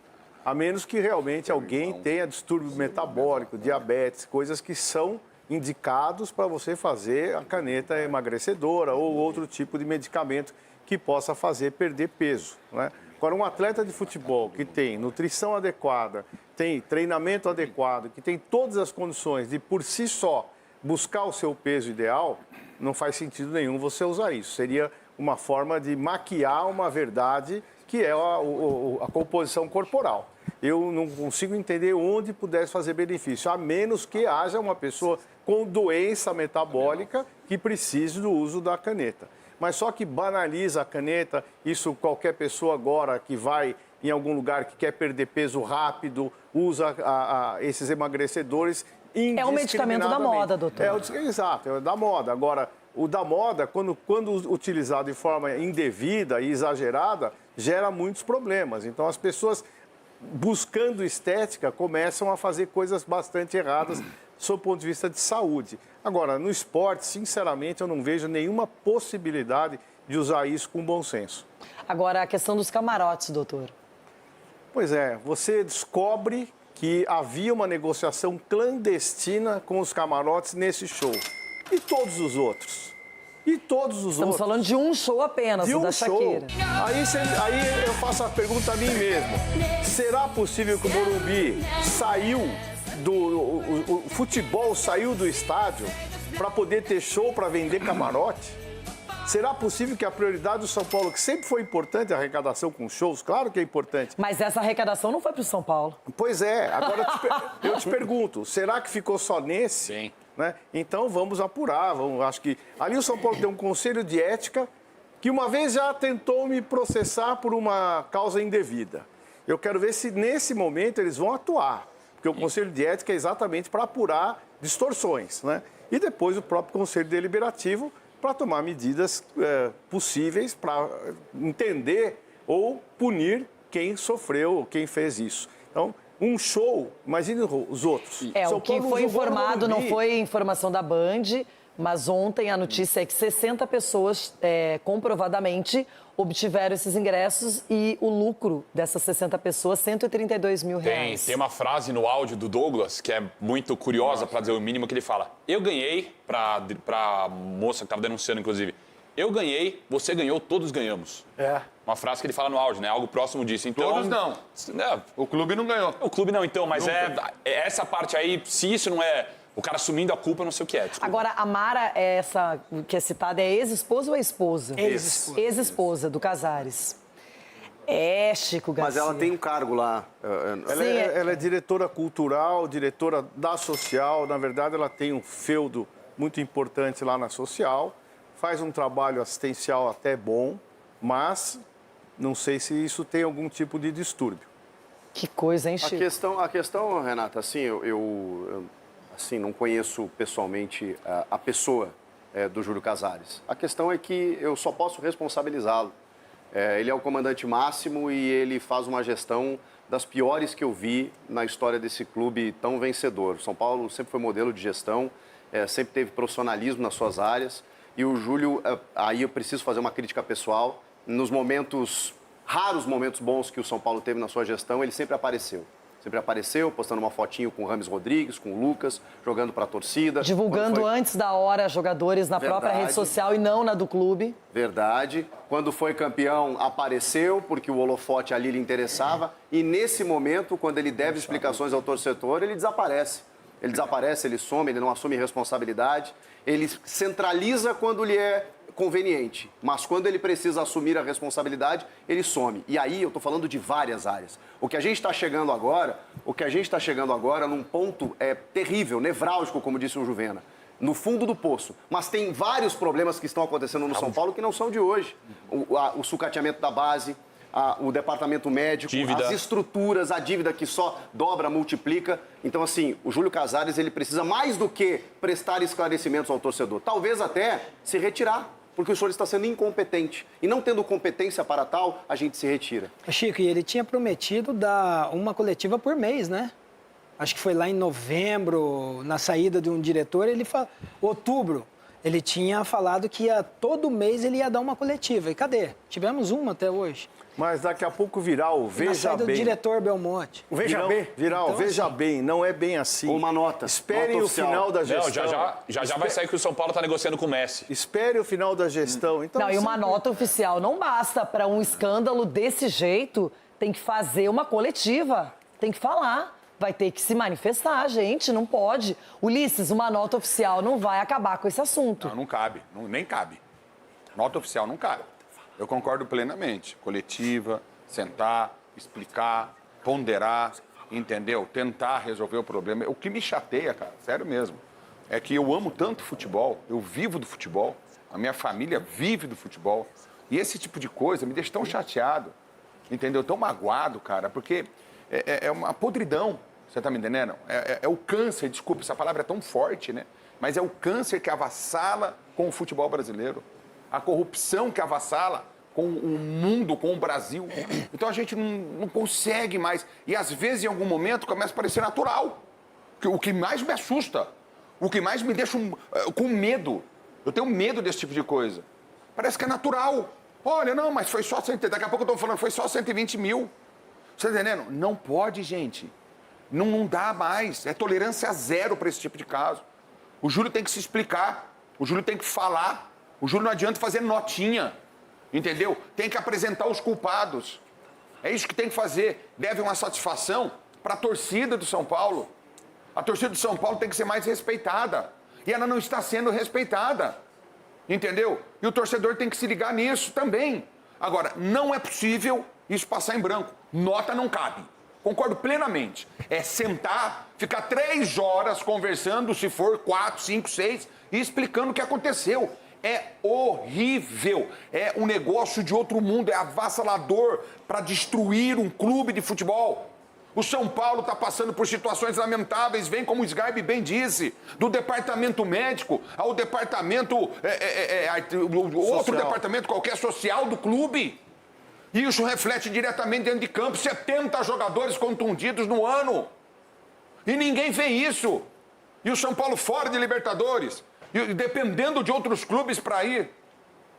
A menos que realmente alguém tenha distúrbio metabólico, diabetes, coisas que são indicados para você fazer a caneta emagrecedora ou outro tipo de medicamento que possa fazer perder peso, né? Agora, um atleta de futebol que tem nutrição adequada, tem treinamento adequado, que tem todas as condições de, por si só, buscar o seu peso ideal, não faz sentido nenhum você usar isso. Seria uma forma de maquiar uma verdade que é a composição corporal. Eu não consigo entender onde pudesse fazer benefício, a menos que haja uma pessoa com doença metabólica que precise do uso da caneta. Mas só que banaliza a caneta, isso qualquer pessoa agora que vai em algum lugar que quer perder peso rápido, usa esses emagrecedores indiscriminadamente. É um medicamento da moda, doutor. Exato, é da moda. Agora, o da moda, quando utilizado de forma indevida e exagerada, gera muitos problemas. Então, as pessoas, buscando estética, começam a fazer coisas bastante erradas sob o ponto de vista de saúde. Agora, no esporte, sinceramente, eu não vejo nenhuma possibilidade de usar isso com bom senso. Agora, a questão dos camarotes, doutor. Pois é, você descobre que havia uma negociação clandestina com os camarotes nesse show. E todos os outros? E todos os outros? Estamos falando de um show apenas, de um da Shakira. Aí eu faço a pergunta a mim mesmo. Será possível que o Morumbi saiu o futebol saiu do estádio para poder ter show, para vender camarote? Será possível que a prioridade do São Paulo, que sempre foi importante a arrecadação com shows, claro que é importante. Mas essa arrecadação não foi para o São Paulo. Pois é, agora eu te pergunto, será que ficou só nesse? Sim. Né? Então vamos apurar, acho que ali o São Paulo tem um conselho de ética que uma vez já tentou me processar por uma causa indevida. Eu quero ver se nesse momento eles vão atuar. Porque o Conselho de Ética é exatamente para apurar distorções, né? E depois o próprio Conselho Deliberativo para tomar medidas possíveis para entender ou punir quem sofreu, quem fez isso. Então, um show, imagine os outros. O que foi informado não foi informação da Band, mas ontem a notícia é que 60 pessoas comprovadamente obtiveram esses ingressos e o lucro dessas 60 pessoas, R$132 mil. Tem uma frase no áudio do Douglas que é muito curiosa, para dizer o mínimo, que ele fala: eu ganhei, para a moça que estava denunciando, inclusive, eu ganhei, você ganhou, todos ganhamos. Uma frase que ele fala no áudio, né? Algo próximo disso. Então, todos não. O clube não ganhou. O clube não, então, mas essa parte aí, se isso não é o cara assumindo a culpa, eu não sei o que é. Desculpa. Agora, a Mara, essa que é citada, é ex-esposa ou esposa? Ex-esposa. Ex-esposa do Casares. Chico Garcia. Mas ela tem um cargo lá. Ela é diretora cultural, diretora da Social. Na verdade, ela tem um feudo muito importante lá na Social. Faz um trabalho assistencial até bom, mas não sei se isso tem algum tipo de distúrbio. Que coisa, hein, Chico? A questão, Renata, assim, eu assim, não conheço pessoalmente a pessoa do Júlio Casares. A questão é que eu só posso responsabilizá-lo. Ele é o comandante máximo e ele faz uma gestão das piores que eu vi na história desse clube tão vencedor. São Paulo sempre foi modelo de gestão, sempre teve profissionalismo nas suas áreas. E o Júlio, aí eu preciso fazer uma crítica pessoal, nos raros momentos bons que o São Paulo teve na sua gestão, ele sempre apareceu. Sempre apareceu, postando uma fotinho com o Rames Rodrigues, com o Lucas, jogando para a torcida. Divulgando antes da hora jogadores na própria rede social e não na do clube. Verdade. Quando foi campeão, apareceu, porque o holofote ali lhe interessava. E nesse momento, quando ele deve explicações ao torcedor, ele desaparece. Ele desaparece, ele some, ele não assume responsabilidade. Ele centraliza quando lhe é conveniente, mas quando ele precisa assumir a responsabilidade, ele some. E aí eu estou falando de várias áreas. O que a gente está chegando agora num ponto terrível, nevrálgico, como disse o Juvena, no fundo do poço. Mas tem vários problemas que estão acontecendo no São Paulo que não são de hoje. O sucateamento da base, o departamento médico, dívida. As estruturas, a dívida que só dobra, multiplica. Então, assim, o Júlio Casares, ele precisa mais do que prestar esclarecimentos ao torcedor. Talvez até se retirar, porque o senhor está sendo incompetente. E não tendo competência para tal, a gente se retira. Chico, e ele tinha prometido dar uma coletiva por mês, né? Acho que foi lá em novembro, na saída de um diretor, outubro, ele tinha falado que todo mês ele ia dar uma coletiva. E cadê? Tivemos uma até hoje. Mas daqui a pouco virá o Veja na saída Bem. do diretor Belmonte. O Veja Bem. Virá o Então, Veja Bem, não é bem assim. Uma nota. Espere nota o final da gestão. Não, já vai sair que o São Paulo está negociando com o Messi. Espere o final da gestão. Então, Não, e uma nota oficial não basta. Para um escândalo desse jeito, tem que fazer uma coletiva. Tem que falar. Vai ter que se manifestar, gente, não pode. Ulisses, uma nota oficial não vai acabar com esse assunto. Não cabe, nem cabe. Nota oficial não cabe. Eu concordo plenamente. Coletiva, sentar, explicar, ponderar, entendeu? Tentar resolver o problema. O que me chateia, cara, sério mesmo, é que eu amo tanto futebol, eu vivo do futebol, a minha família vive do futebol, e esse tipo de coisa me deixa tão chateado, entendeu? Tão magoado, cara, porque é uma podridão, você tá me entendendo? É o câncer, desculpa, essa palavra é tão forte, né? Mas é o câncer que avassala com o futebol brasileiro, a corrupção que avassala com o mundo, com o Brasil. Então a gente não consegue mais. E às vezes, em algum momento, começa a parecer natural. O que mais me assusta, o que mais me deixa com medo. Eu tenho medo desse tipo de coisa. Parece que é natural. Olha, não, mas foi só... Daqui a pouco eu estou falando, foi só 120 mil. Você está entendendo? Não pode, gente. Não dá mais. É tolerância zero para esse tipo de caso. O Júlio tem que se explicar. O Júlio tem que falar. O Júlio não adianta fazer notinha. Entendeu? Tem que apresentar os culpados. É isso que tem que fazer. Deve uma satisfação para a torcida do São Paulo. A torcida do São Paulo tem que ser mais respeitada. E ela não está sendo respeitada. Entendeu? E o torcedor tem que se ligar nisso também. Agora, não é possível isso passar em branco. Nota não cabe. Concordo plenamente. É sentar, ficar 3 horas conversando, se for 4, 5, 6, e explicando o que aconteceu. É horrível, é um negócio de outro mundo, é avassalador para destruir um clube de futebol. O São Paulo está passando por situações lamentáveis, vem como o Sgarbi bem disse, do departamento médico ao departamento, outro departamento qualquer social do clube. E isso reflete diretamente dentro de campo, 70 jogadores contundidos no ano. E ninguém vê isso. E o São Paulo fora de Libertadores. E dependendo de outros clubes para ir.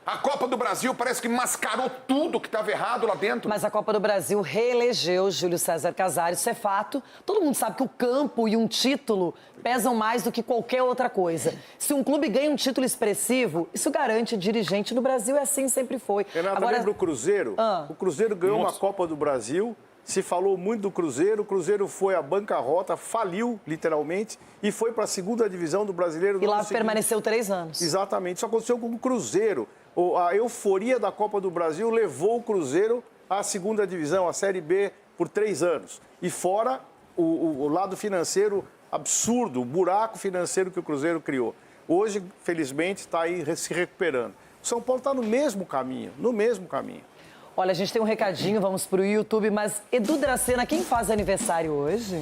A Copa do Brasil parece que mascarou tudo que estava errado lá dentro. Mas a Copa do Brasil reelegeu Júlio César Casares, isso é fato. Todo mundo sabe que o campo e um título pesam mais do que qualquer outra coisa. Se um clube ganha um título expressivo, isso garante dirigente no Brasil, é assim, sempre foi. Renata, agora... lembra o Cruzeiro? O Cruzeiro ganhou uma Copa do Brasil, se falou muito do Cruzeiro, o Cruzeiro foi à bancarrota, faliu, literalmente, e foi para a 2ª divisão do Brasileiro. E lá permaneceu 3 anos. Exatamente, isso aconteceu com o Cruzeiro. A euforia da Copa do Brasil levou o Cruzeiro à 2ª divisão, à Série B, por 3 anos. E fora o lado financeiro absurdo, o buraco financeiro que o Cruzeiro criou. Hoje, felizmente, está aí se recuperando. O São Paulo está no mesmo caminho, Olha, a gente tem um recadinho, vamos pro YouTube, mas Edu Dracena, quem faz aniversário hoje?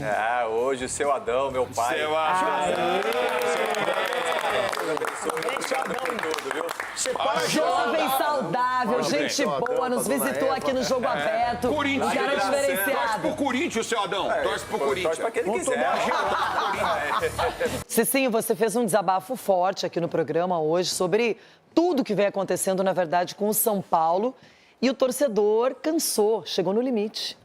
Hoje o seu Adão, meu pai. Seu Adão. Jovem, saudável, gente boa, nos visitou aqui no Jogo Aberto. Corinthians. Um cara Torce diferenciado. pro Corinthians, seu Adão. Torce pro Corinthians. Torce pra quem ele quiser. Cicinho, você fez um desabafo forte aqui no programa hoje sobre tudo que vem acontecendo, na verdade, com o São Paulo. E o torcedor cansou, chegou no limite.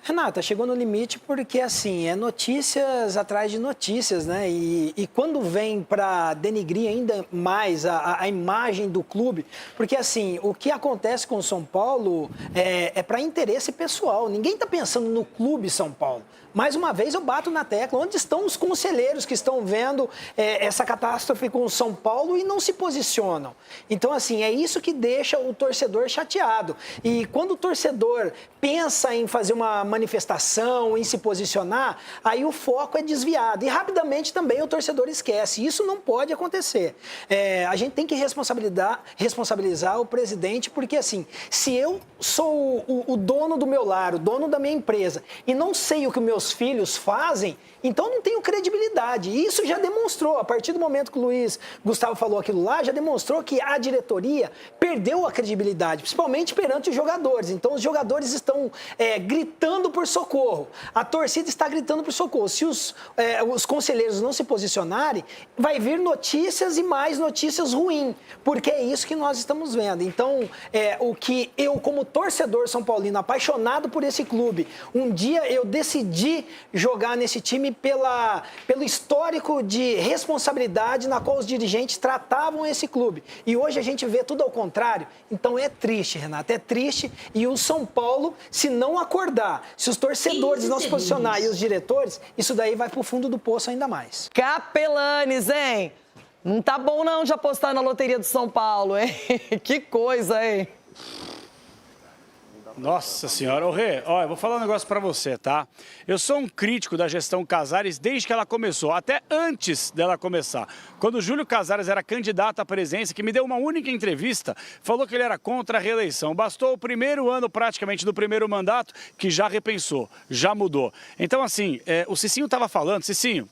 Renata, chegou no limite porque, assim, é notícias atrás de notícias, né? E quando vem para denigrir ainda mais a imagem do clube, porque, assim, o que acontece com o São Paulo é para interesse pessoal. Ninguém está pensando no clube São Paulo. Mais uma vez eu bato na tecla, onde estão os conselheiros que estão vendo essa catástrofe com o São Paulo e não se posicionam? Então, assim, é isso que deixa o torcedor chateado. E quando o torcedor pensa em fazer uma manifestação, em se posicionar, aí o foco é desviado. E rapidamente também o torcedor esquece. Isso não pode acontecer. A gente tem que responsabilizar o presidente, porque, assim, se eu sou o dono do meu lar, o dono da minha empresa, e não sei o que meus filhos fazem, então não tenho credibilidade. E isso já demonstrou, a partir do momento que o Luiz Gustavo falou aquilo lá, já demonstrou que a diretoria perdeu a credibilidade, principalmente perante os jogadores. Então os jogadores estão gritando por socorro, a torcida está gritando por socorro. Se os conselheiros não se posicionarem, vai vir notícias e mais notícias ruins, porque é isso que nós estamos vendo. Então, o que eu, como torcedor são paulino, apaixonado por esse clube, um dia eu decidi jogar nesse time pelo histórico de responsabilidade na qual os dirigentes tratavam esse clube. E hoje a gente vê tudo ao contrário. Então é triste, Renata, é triste. E o São Paulo, se não acordar, se os torcedores não se posicionarem e os diretores, isso daí vai pro fundo do poço ainda mais. Capelanes, hein? Não tá bom não de apostar na loteria do São Paulo, hein? Que coisa, hein? Nossa senhora, ô Rê, ó, eu vou falar um negócio pra você, tá? Eu sou um crítico da gestão Casares desde que ela começou, até antes dela começar. Quando o Júlio Casares era candidato à presidência, que me deu uma única entrevista, falou que ele era contra a reeleição. Bastou o primeiro ano, praticamente, do primeiro mandato, que já repensou, já mudou. Então, assim, o Cicinho tava falando, Cicinho,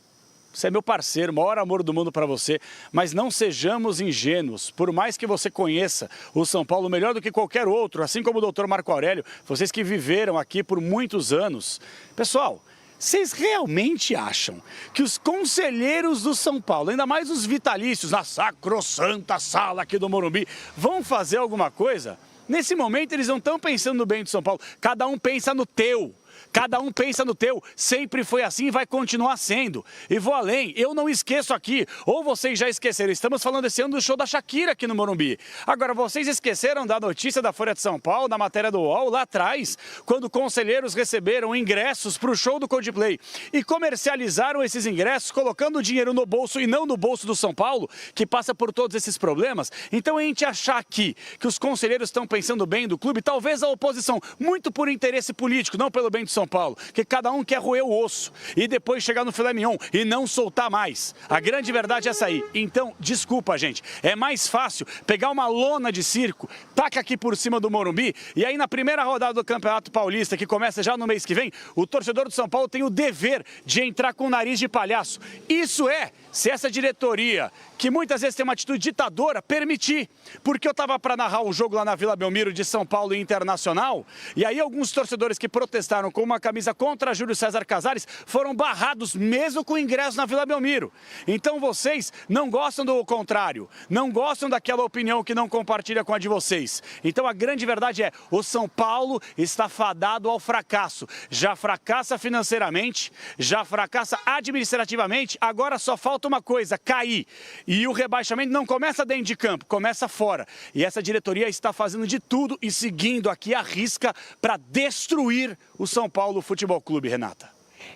você é meu parceiro, o maior amor do mundo para você, mas não sejamos ingênuos. Por mais que você conheça o São Paulo melhor do que qualquer outro, assim como o doutor Marco Aurélio, vocês que viveram aqui por muitos anos. Pessoal, vocês realmente acham que os conselheiros do São Paulo, ainda mais os vitalícios, na sacrossanta sala aqui do Morumbi, vão fazer alguma coisa? Nesse momento eles não estão pensando no bem do São Paulo, cada um pensa no teu. Cada um pensa no teu, sempre foi assim e vai continuar sendo. E vou além, eu não esqueço aqui, ou vocês já esqueceram, estamos falando esse ano do show da Shakira aqui no Morumbi. Agora, vocês esqueceram da notícia da Folha de São Paulo, da matéria do UOL, lá atrás, quando conselheiros receberam ingressos para o show do Coldplay e comercializaram esses ingressos, colocando o dinheiro no bolso e não no bolso do São Paulo, que passa por todos esses problemas. Então, a gente achar aqui que os conselheiros estão pensando bem do clube, talvez a oposição, muito por interesse político, não pelo bem do São Paulo, que cada um quer roer o osso e depois chegar no filé mignon e não soltar mais. A grande verdade é essa aí. Então, desculpa, gente, é mais fácil pegar uma lona de circo, taca aqui por cima do Morumbi e aí na primeira rodada do Campeonato Paulista, que começa já no mês que vem, o torcedor do São Paulo tem o dever de entrar com o nariz de palhaço. Isso se essa diretoria, que muitas vezes tem uma atitude ditadora, permitir. Porque eu estava para narrar um jogo lá na Vila Belmiro de São Paulo e Internacional, e aí alguns torcedores que protestaram com uma camisa contra Júlio César Casares foram barrados mesmo com ingresso na Vila Belmiro. Então vocês não gostam do contrário, não gostam daquela opinião que não compartilha com a de vocês. Então a grande verdade o São Paulo está fadado ao fracasso. Já fracassa financeiramente, já fracassa administrativamente, agora só falta uma coisa, cair. E o rebaixamento não começa dentro de campo, começa fora. E essa diretoria está fazendo de tudo e seguindo aqui a risca para destruir o São Paulo Futebol Clube, Renata.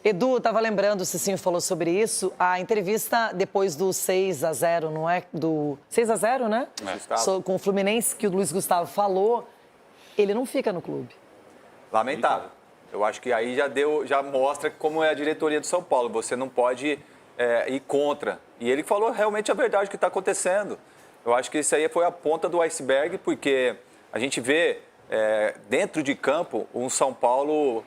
Edu, estava lembrando, o Cicinho falou sobre isso, a entrevista depois do 6-0, não é? Do 6-0, né? Com o Fluminense, que o Luiz Gustavo falou, ele não fica no clube. Lamentável. Eu acho que aí já mostra como é a diretoria do São Paulo. Você não pode ir contra. E ele falou realmente a verdade do que está acontecendo. Eu acho que isso aí foi a ponta do iceberg, porque a gente vê dentro de campo, um São Paulo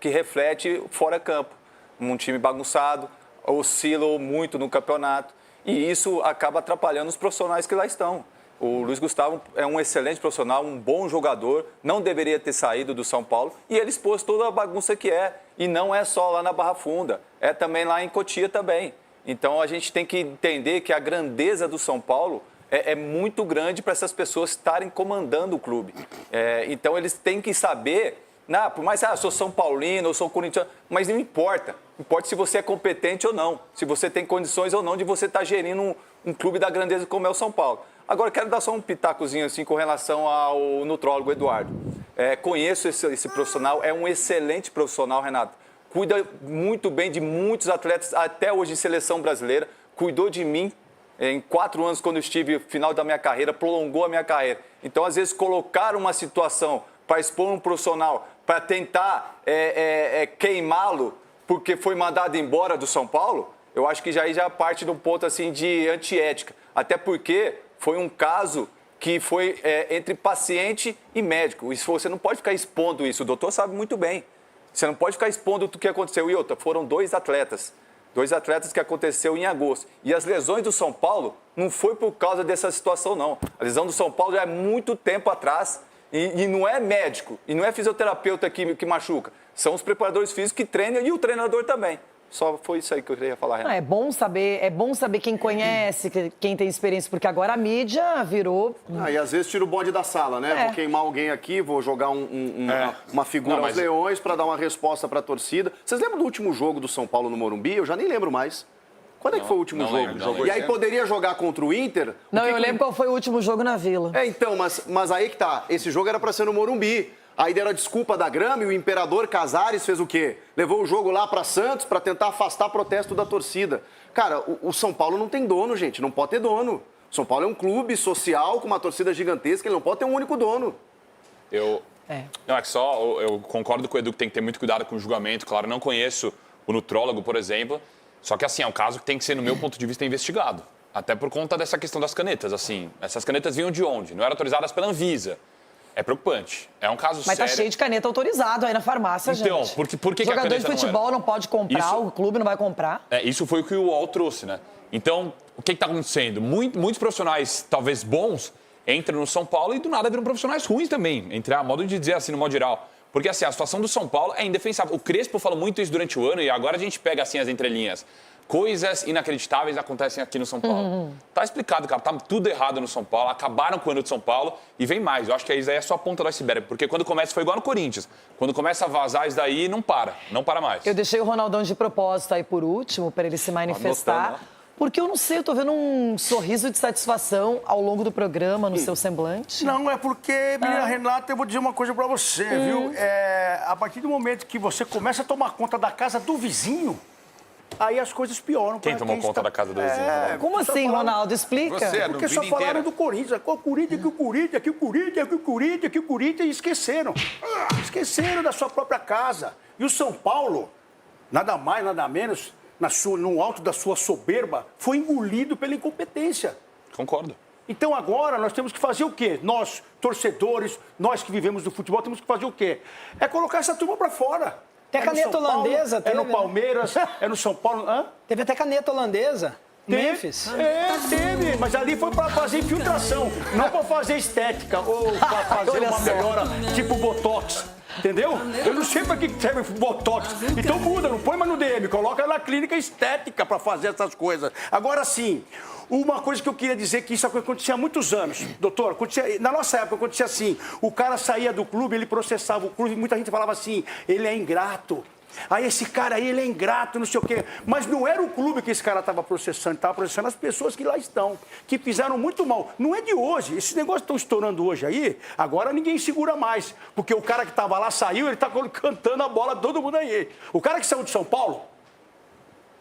que reflete fora campo. Um time bagunçado, oscila muito no campeonato e isso acaba atrapalhando os profissionais que lá estão. O Luiz Gustavo é um excelente profissional, um bom jogador, não deveria ter saído do São Paulo e ele expôs toda a bagunça que é. E não é só lá na Barra Funda, é também lá em Cotia também. Então a gente tem que entender que a grandeza do São Paulo é muito grande para essas pessoas estarem comandando o clube. Então eles têm que saber, por mais que eu sou São Paulino, eu sou corintiano, mas não importa. Importa se você é competente ou não, se você tem condições ou não de você estar gerindo um clube da grandeza como é o São Paulo. Agora, quero dar só um pitacozinho assim, com relação ao nutrólogo Eduardo. Conheço esse profissional, é um excelente profissional, Renato. Cuida muito bem de muitos atletas, até hoje em seleção brasileira. Cuidou de mim em 4 anos, quando eu estive no final da minha carreira, prolongou a minha carreira. Então, às vezes, colocar uma situação para expor um profissional, para tentar queimá-lo, porque foi mandado embora do São Paulo, eu acho que já parte de um ponto assim, de antiética. Até porque foi um caso que foi entre paciente e médico. Isso, você não pode ficar expondo isso, o doutor sabe muito bem. Você não pode ficar expondo o que aconteceu. E outra, foram 2 atletas que aconteceu em agosto. E as lesões do São Paulo não foi por causa dessa situação, não. A lesão do São Paulo já é muito tempo atrás e não é médico, e não é fisioterapeuta que machuca. São os preparadores físicos que treinam e o treinador também. Só foi isso aí que eu queria falar, Renato. É bom saber quem conhece, quem tem experiência, porque agora a mídia virou... E às vezes tira o bonde da sala, né? Vou queimar alguém aqui, vou jogar uma figura aos leões para dar uma resposta para a torcida. Vocês lembram do último jogo do São Paulo no Morumbi? Eu já nem lembro mais. Quando é que foi o último jogo? Lembro, e aí poderia jogar contra o Inter? Eu lembro qual foi o último jogo na Vila. Então, mas aí que tá. Esse jogo era para ser no Morumbi. Aí deram a desculpa da grama e o Imperador Casares fez o quê? Levou o jogo lá para Santos para tentar afastar protesto da torcida. Cara, o São Paulo não tem dono, gente. Não pode ter dono. O São Paulo é um clube social com uma torcida gigantesca. Ele não pode ter um único dono. Não, eu concordo com o Edu que tem que ter muito cuidado com o julgamento. Claro, não conheço o nutrólogo, por exemplo. Só que, assim, é um caso que tem que ser, no meu ponto de vista, investigado. Até por conta dessa questão das canetas, assim. Essas canetas vinham de onde? Não eram autorizadas pela Anvisa. É preocupante. É um caso sério. Mas tá cheio de caneta autorizado aí na farmácia, gente. Então, por que a caneta jogador de futebol não pode comprar, o clube não vai comprar. Isso foi o que o UOL trouxe, né? Então, o que está acontecendo? Muitos profissionais, talvez bons, entram no São Paulo e do nada viram profissionais ruins também. Modo de dizer assim, no modo geral. Porque, assim, a situação do São Paulo é indefensável. O Crespo falou muito isso durante o ano e agora a gente pega, assim, as entrelinhas. Coisas inacreditáveis acontecem aqui no São Paulo. Tá explicado, cara. Tá tudo errado no São Paulo. Acabaram com o ano de São Paulo e vem mais. Eu acho que isso aí é só a ponta do iceberg. Porque quando começa, foi igual no Corinthians. Quando começa a vazar isso daí, não para mais. Eu deixei o Ronaldão de propósito aí por último, para ele se manifestar. Anotando, porque eu não sei, eu tô vendo um sorriso de satisfação ao longo do programa, no seu semblante. Não, é porque, menina Renata, eu vou dizer uma coisa pra você, viu? A partir do momento que você começa a tomar conta da casa do vizinho, aí as coisas pioram. Quem tomou conta da casa do vizinho? Como assim, Ronaldo? Explica. Porque só falaram do Corinthians. O Corinthians, que o Corinthians, que o Corinthians, que o Corinthians, que o Corinthians, e esqueceram. Esqueceram da sua própria casa. E o São Paulo, nada mais, nada menos, no alto da sua soberba, foi engolido pela incompetência. Concordo. Então agora nós temos que fazer o quê? Nós, torcedores, nós que vivemos do futebol, temos que fazer o quê? É colocar essa turma pra fora. Tem caneta holandesa, é no Palmeiras, é no São Paulo. Teve até caneta holandesa. Memphis. Teve, mas ali foi pra fazer infiltração, não pra fazer estética ou pra fazer uma melhora tipo Botox. Entendeu? Eu não sei pra que serve Botox. Então muda, não põe mais no DM, coloca na clínica estética pra fazer essas coisas. Agora sim, uma coisa que eu queria dizer que isso acontecia há muitos anos, doutor, na nossa época acontecia assim, o cara saía do clube, ele processava o clube, muita gente falava assim, ele é ingrato. Aí esse cara aí, ele é ingrato, não sei o quê. Mas não era o clube que esse cara estava processando as pessoas que lá estão, que fizeram muito mal. Não é de hoje, esses negócios estão estourando hoje aí, agora ninguém segura mais. Porque o cara que estava lá saiu, ele está cantando a bola, todo mundo aí. O cara que saiu de São Paulo,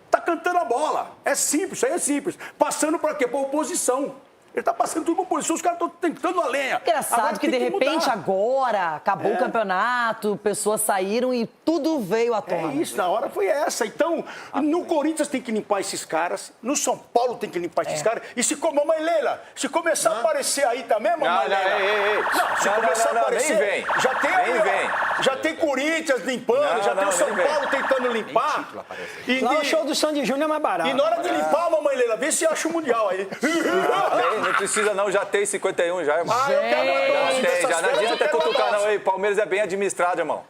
está cantando a bola. É simples, isso aí é simples. Passando para quê? Para oposição. Ele tá passando tudo por posição, os caras estão tentando a lenha. Engraçado Agora que, de tem repente, mudar. agora acabou o campeonato, pessoas saíram e tudo veio à tona. É isso, na hora foi essa. Então, no Corinthians tem que limpar esses caras, no São Paulo tem que limpar esses caras. E se, mamãe Leila, se começar a aparecer aí também, mamãe Leila... Se começar a aparecer, nem vem. já tem aí, Nem vem. já tem Corinthians limpando, já tem o São Paulo tentando limpar. E Lá o show do Sandy Júnior é mais barato. E na hora de limpar, mamãe Leila, vê se acha o Mundial aí. Não precisa não, já tem 51 já, irmão. Ah, eu quero Já tem, já não adianta cutucar não. Ei, Palmeiras é bem administrado, irmão.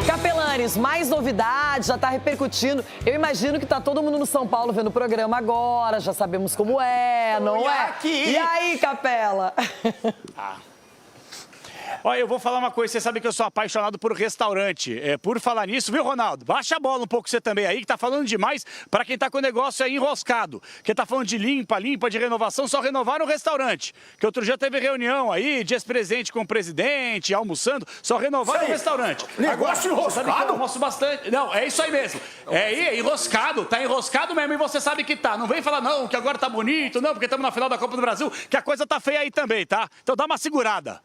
Capelanes, mais novidades, já tá repercutindo. Eu imagino que tá todo mundo no São Paulo vendo o programa agora, já sabemos como é, não é? E aí, Capela? Olha, eu vou falar uma coisa, você sabe que eu sou apaixonado por restaurante. Por falar nisso, viu, Ronaldo? Baixa a bola um pouco você também aí, que tá falando demais pra quem tá com o negócio aí enroscado. Quem tá falando de limpa, de renovação, só renovar no restaurante. Que outro dia teve reunião aí, de ex-presidente com o presidente, almoçando, só renovar no restaurante. Negócio Agora, sabe que eu enroscado? almoço bastante. Não, é isso aí mesmo. É enroscado, tá enroscado mesmo e você sabe que tá. Não vem falar não, que agora tá bonito, não, porque estamos na final da Copa do Brasil, que a coisa tá feia aí também, tá? Então dá uma segurada.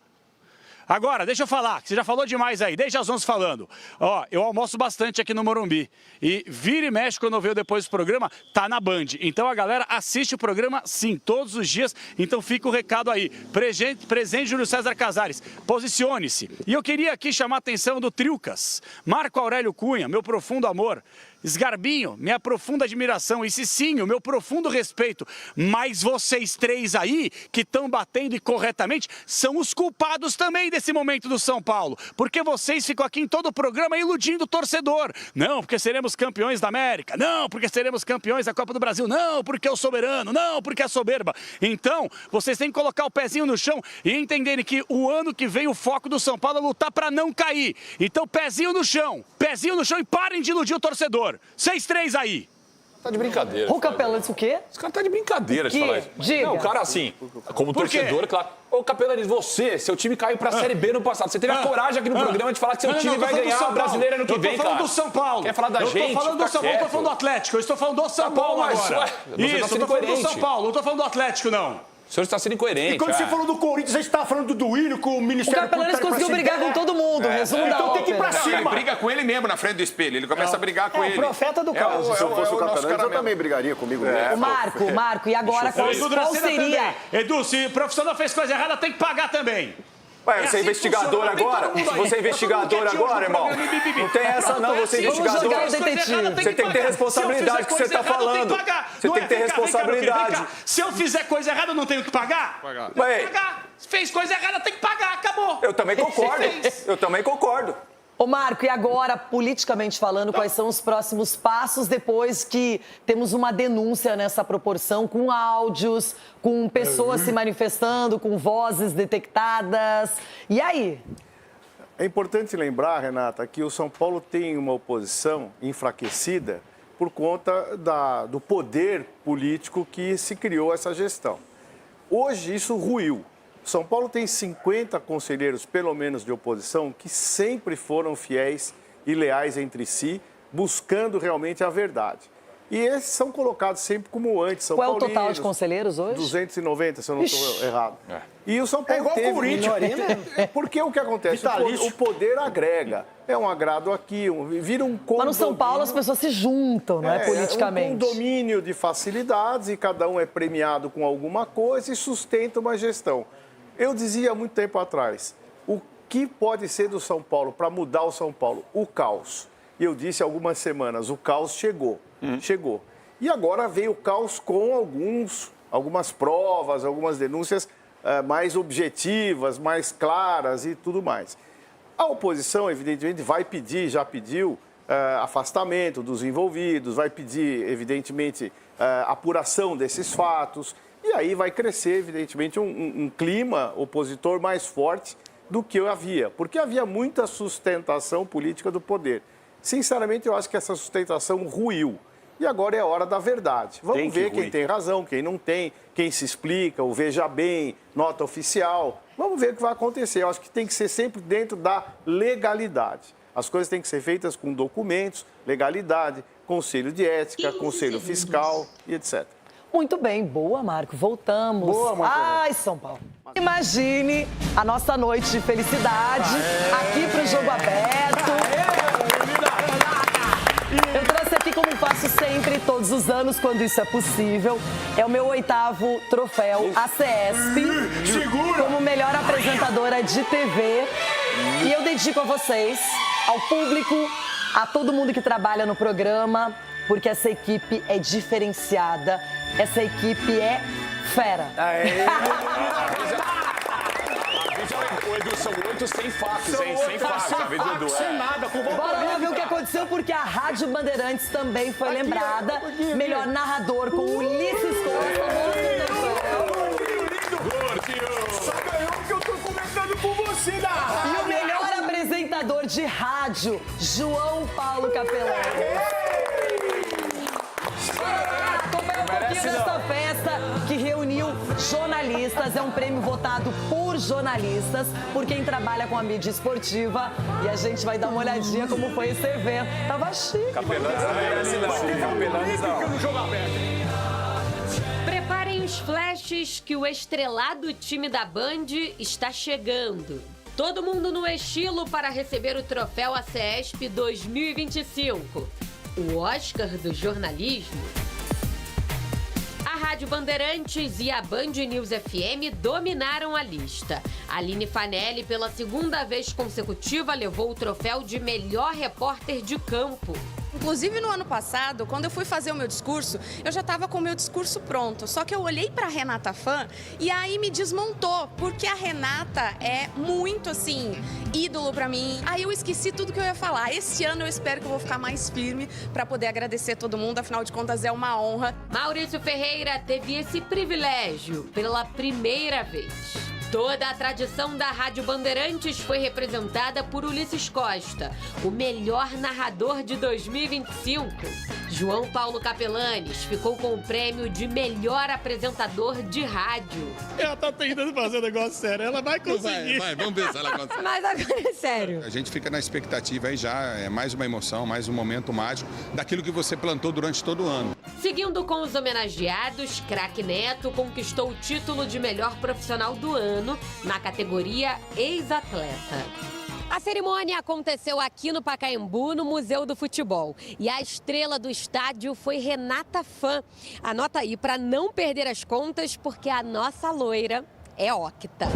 Agora, deixa eu falar, que você já falou demais aí, desde as 11 falando. Ó, eu almoço bastante aqui no Morumbi. E vira e mexe quando eu vejo depois do programa, tá na Band. Então a galera assiste o programa, sim, todos os dias. Então fica o recado aí. Presente Júlio César Casares, posicione-se. E eu queria aqui chamar a atenção do Trilcas, Marco Aurélio Cunha, meu profundo amor. Esgarbinho, minha profunda admiração. E Cicinho, meu profundo respeito. Mas vocês três aí, que estão batendo e corretamente, são os culpados também desse momento do São Paulo. Porque vocês ficam aqui em todo o programa iludindo o torcedor. Não, porque seremos campeões da América. Não, porque seremos campeões da Copa do Brasil. Não, porque é o soberano. Não, porque é a soberba. Então, vocês têm que colocar o pezinho no chão e entenderem que o ano que vem o foco do São Paulo é lutar para não cair. Então, pezinho no chão e parem de iludir o torcedor. 6-3 aí. Tá de brincadeira. O Capelanes o quê? Esse cara tá de brincadeira de falar isso. Diga. Não, o cara assim, como torcedor, claro. Ô, Capelanes, seu time caiu pra Série B no passado. Você teve a coragem aqui no programa de falar que seu time vai ganhar a Brasileira no que vem, cara. Eu tô falando do São Paulo. Quer falar da gente? Eu tô falando do São Paulo, eu tô falando do Atlético. Eu estou falando do São Paulo agora. Isso, eu tô falando do São Paulo, não tô falando do Atlético, não. O senhor está sendo incoerente. E quando você falou do Corinthians, você estava falando do Duílio, com o Ministério Público. O Capelanes conseguiu brigar com todo mundo, resumo da Então tem que ir pra cima. Ele briga com ele mesmo na frente do espelho. Ele começa a brigar com ele. É o profeta do caos. Se eu fosse o Capelanes, eu também brigaria comigo mesmo. O Marco, e agora qual seria? Edu, se o profissional fez coisa errada, tem que pagar também. Ué, você é investigador agora? Você é investigador agora, irmão? Não tem essa não, você é investigador. Você tem que ter responsabilidade do que você está falando. Você tem que ter responsabilidade. Se eu fizer coisa errada, eu não tenho que pagar? Ué, Se fez coisa errada, tem que pagar, acabou. eu também concordo. Eu também concordo. Ô Marco, e agora, politicamente falando, quais são os próximos passos depois que temos uma denúncia nessa proporção, com áudios, com pessoas se manifestando, com vozes detectadas? E aí? É importante lembrar, Renata, que o São Paulo tem uma oposição enfraquecida por conta do poder político que se criou essa gestão. Hoje isso ruiu. São Paulo tem 50 conselheiros, pelo menos, de oposição, que sempre foram fiéis e leais entre si, buscando realmente a verdade. E esses são colocados sempre como anti-São Paulinos. Qual é o total de conselheiros hoje? 290, se eu não estou errado. E o São Paulo igual o Corinthians. Porque o que acontece? O poder agrega. É um agrado aqui, vira um condomínio. Mas no São Paulo as pessoas se juntam, não é? Politicamente. Um condomínio de facilidades e cada um é premiado com alguma coisa e sustenta uma gestão. Eu dizia há muito tempo atrás, o que pode ser do São Paulo para mudar o São Paulo? O caos. E eu disse há algumas semanas, o caos chegou. Chegou. E agora veio o caos com algumas provas, algumas denúncias mais objetivas, mais claras e tudo mais. A oposição, evidentemente, vai pedir, já pediu, afastamento dos envolvidos, vai pedir, evidentemente, apuração desses fatos. E aí vai crescer, evidentemente, um clima opositor mais forte do que havia. Porque havia muita sustentação política do poder. Sinceramente, eu acho que essa sustentação ruiu. E agora é a hora da verdade. Vamos ver quem tem razão, quem não tem, quem se explica, o veja bem, nota oficial. Vamos ver o que vai acontecer. Eu acho que tem que ser sempre dentro da legalidade. As coisas têm que ser feitas com documentos, legalidade, conselho de ética, conselho fiscal e etc. Muito bem, boa, Marco. Voltamos. Boa, Marco. Ai, São Paulo. Imagine a nossa noite de felicidade aqui pro Jogo Aberto. Eu trouxe aqui, como faço sempre, todos os anos, quando isso é possível. É o meu 8º troféu ACESP como melhor apresentadora de TV. E eu dedico a vocês, ao público, a todo mundo que trabalha no programa, porque essa equipe é diferenciada, essa equipe é fera. O Edu, são 8 sem fatos, hein? Sem fatos, a vez do Edu. Sem nada, com Bora lá ver o que aconteceu, porque a Rádio Bandeirantes também foi lembrada. Melhor narrador com Ulisses Costa. Só ganhou porque eu tô comentando com você da rádio. E o melhor apresentador de rádio, João Paulo Capelani. Acompanha um pouquinho dessa festa que reuniu jornalistas. É um prêmio votado por jornalistas, por quem trabalha com a mídia esportiva. E a gente vai dar uma olhadinha como foi esse evento. Tava chique. Capelanes não merece não. Capelanes não. Preparem os flashes que o estrelado time da Band está chegando. Todo mundo no estilo para receber o troféu ACESP 2025. O Oscar do jornalismo. A Rádio Bandeirantes e a Band News FM dominaram a lista. Aline Fanelli, pela segunda vez consecutiva, levou o troféu de melhor repórter de campo. Inclusive, no ano passado, quando eu fui fazer o meu discurso, eu já estava com o meu discurso pronto. Só que eu olhei para a Renata Fã e aí me desmontou, porque a Renata é muito, assim, ídolo para mim. Aí eu esqueci tudo que eu ia falar. Esse ano eu espero que eu vou ficar mais firme para poder agradecer todo mundo. Afinal de contas, é uma honra. Maurício Ferreira teve esse privilégio pela primeira vez. Toda a tradição da Rádio Bandeirantes foi representada por Ulisses Costa, o melhor narrador de 2025. João Paulo Capelanes ficou com o prêmio de melhor apresentador de rádio. Ela tá tentando fazer um negócio sério, ela vai conseguir. Vai, vamos ver se ela consegue. Mas agora é sério. A gente fica na expectativa aí já, é mais uma emoção, mais um momento mágico daquilo que você plantou durante todo o ano. Seguindo com os homenageados, Craque Neto conquistou o título de melhor profissional do ano na categoria ex-atleta. A cerimônia aconteceu aqui no Pacaembu, no Museu do Futebol. E a estrela do estádio foi Renata Fã. Anota aí para não perder as contas, porque a nossa loira é octa.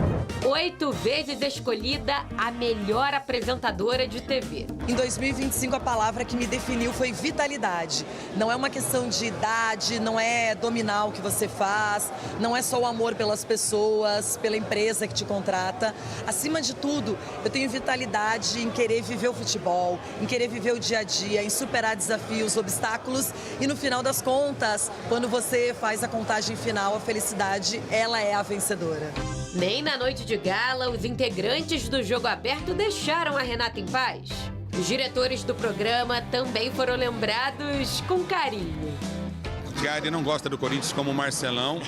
8 vezes escolhida a melhor apresentadora de TV. Em 2025, a palavra que me definiu foi vitalidade. Não é uma questão de idade, não é dominar o que você faz, não é só o amor pelas pessoas, pela empresa que te contrata. Acima de tudo, eu tenho vitalidade em querer viver o futebol, em querer viver o dia a dia, em superar desafios, obstáculos. E no final das contas, quando você faz a contagem final, a felicidade, ela é a vencedora. Nem na noite de gala, os integrantes do Jogo Aberto deixaram a Renata em paz. Os diretores do programa também foram lembrados com carinho. O Gary não gosta do Corinthians como o Marcelão,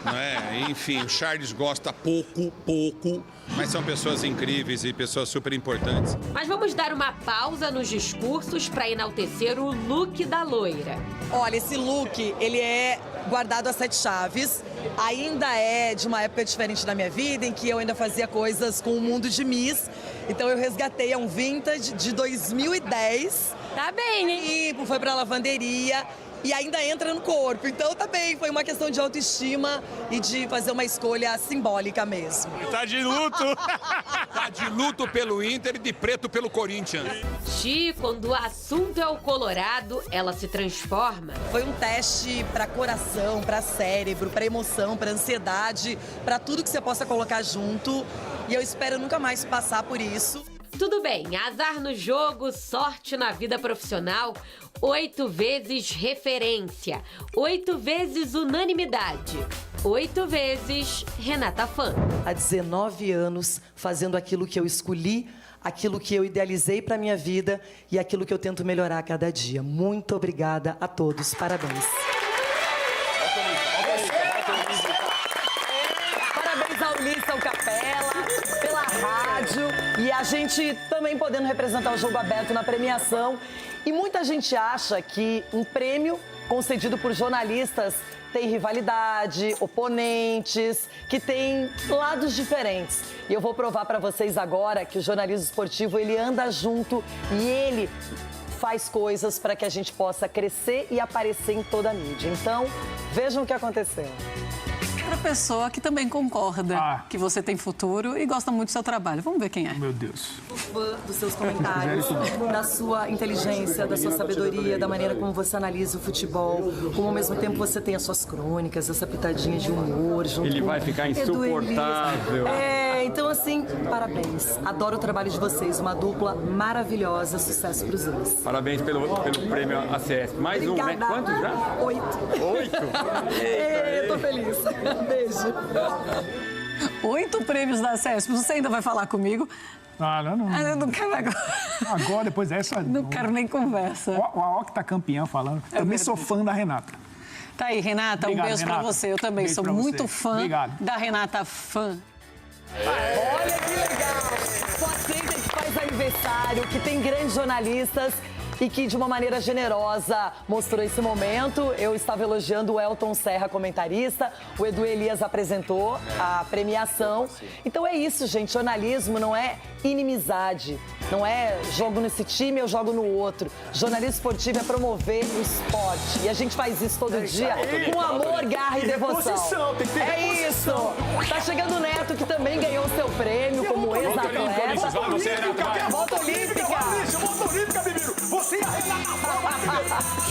não é? Enfim, o Charles gosta pouco, mas são pessoas incríveis e pessoas super importantes. Mas vamos dar uma pausa nos discursos para enaltecer o look da loira. Olha, esse look, ele é guardado a 7 chaves. Ainda é de uma época diferente da minha vida, em que eu ainda fazia coisas com o mundo de Miss. Então eu resgatei, é um vintage de 2010. Tá bem, hein? E foi pra lavanderia. E ainda entra no corpo. Então tá bem, foi uma questão de autoestima e de fazer uma escolha simbólica mesmo. Tá de luto. Tá de luto pelo Inter e de preto pelo Corinthians. Xi, quando o assunto é o Colorado, ela se transforma. Foi um teste para coração, para cérebro, para emoção, para ansiedade, para tudo que você possa colocar junto. E eu espero nunca mais passar por isso. Tudo bem, azar no jogo, sorte na vida profissional, 8 vezes referência, 8 vezes unanimidade, 8 vezes Renata Fã. Há 19 anos fazendo aquilo que eu escolhi, aquilo que eu idealizei para minha vida e aquilo que eu tento melhorar a cada dia. Muito obrigada a todos, parabéns. Parabéns ao Ulisses, ao Capela, pela rádio e a gente também podendo representar o Jogo Aberto na premiação. E muita gente acha que um prêmio concedido por jornalistas tem rivalidade, oponentes, que tem lados diferentes. E eu vou provar para vocês agora que o jornalismo esportivo, ele anda junto e ele faz coisas para que a gente possa crescer e aparecer em toda a mídia. Então, vejam o que aconteceu. Outra pessoa que também concorda que você tem futuro e gosta muito do seu trabalho. Vamos ver quem é. Meu Deus. Fã dos seus comentários, da sua inteligência, da sua sabedoria, da maneira como você analisa o futebol, como ao mesmo tempo você tem as suas crônicas, essa pitadinha de humor junto Ele com vai ficar insuportável. Então assim, parabéns. Adoro o trabalho de vocês, uma dupla maravilhosa, sucesso pros dois. Parabéns pelo prêmio ACS. Mais Obrigada. um, né? Quantos já? 8. 8? Eu tô feliz. Beijo. 8 prêmios da CESP. Você ainda vai falar comigo? Não. Eu não quero agora. Agora, depois dessa... Não quero nem conversa. O octacampeão falando. Também sou fã da Renata. Tá aí, Renata. Obrigado, um beijo Renata. pra você. Eu também Beijo sou pra muito você. fã Obrigado. da Renata Fã. Olha que legal! Só aceita que faz aniversário, que tem grandes jornalistas e que, de uma maneira generosa, mostrou esse momento. Eu estava elogiando o Elton Serra, comentarista. O Edu Elias apresentou a premiação. Então é isso, gente. Jornalismo não é inimizade. Não é jogo nesse time, eu jogo no outro. Jornalismo esportivo é promover o esporte. E a gente faz isso todo dia com amor, garra e devoção. Reposição, tem que ter reposição. Isso! Tá chegando o Neto, que também ganhou o seu prêmio como ex-atleta. Volta olímpica, Volta olímpica! Volta olímpica, Bibiru! Você e a Renata Fã,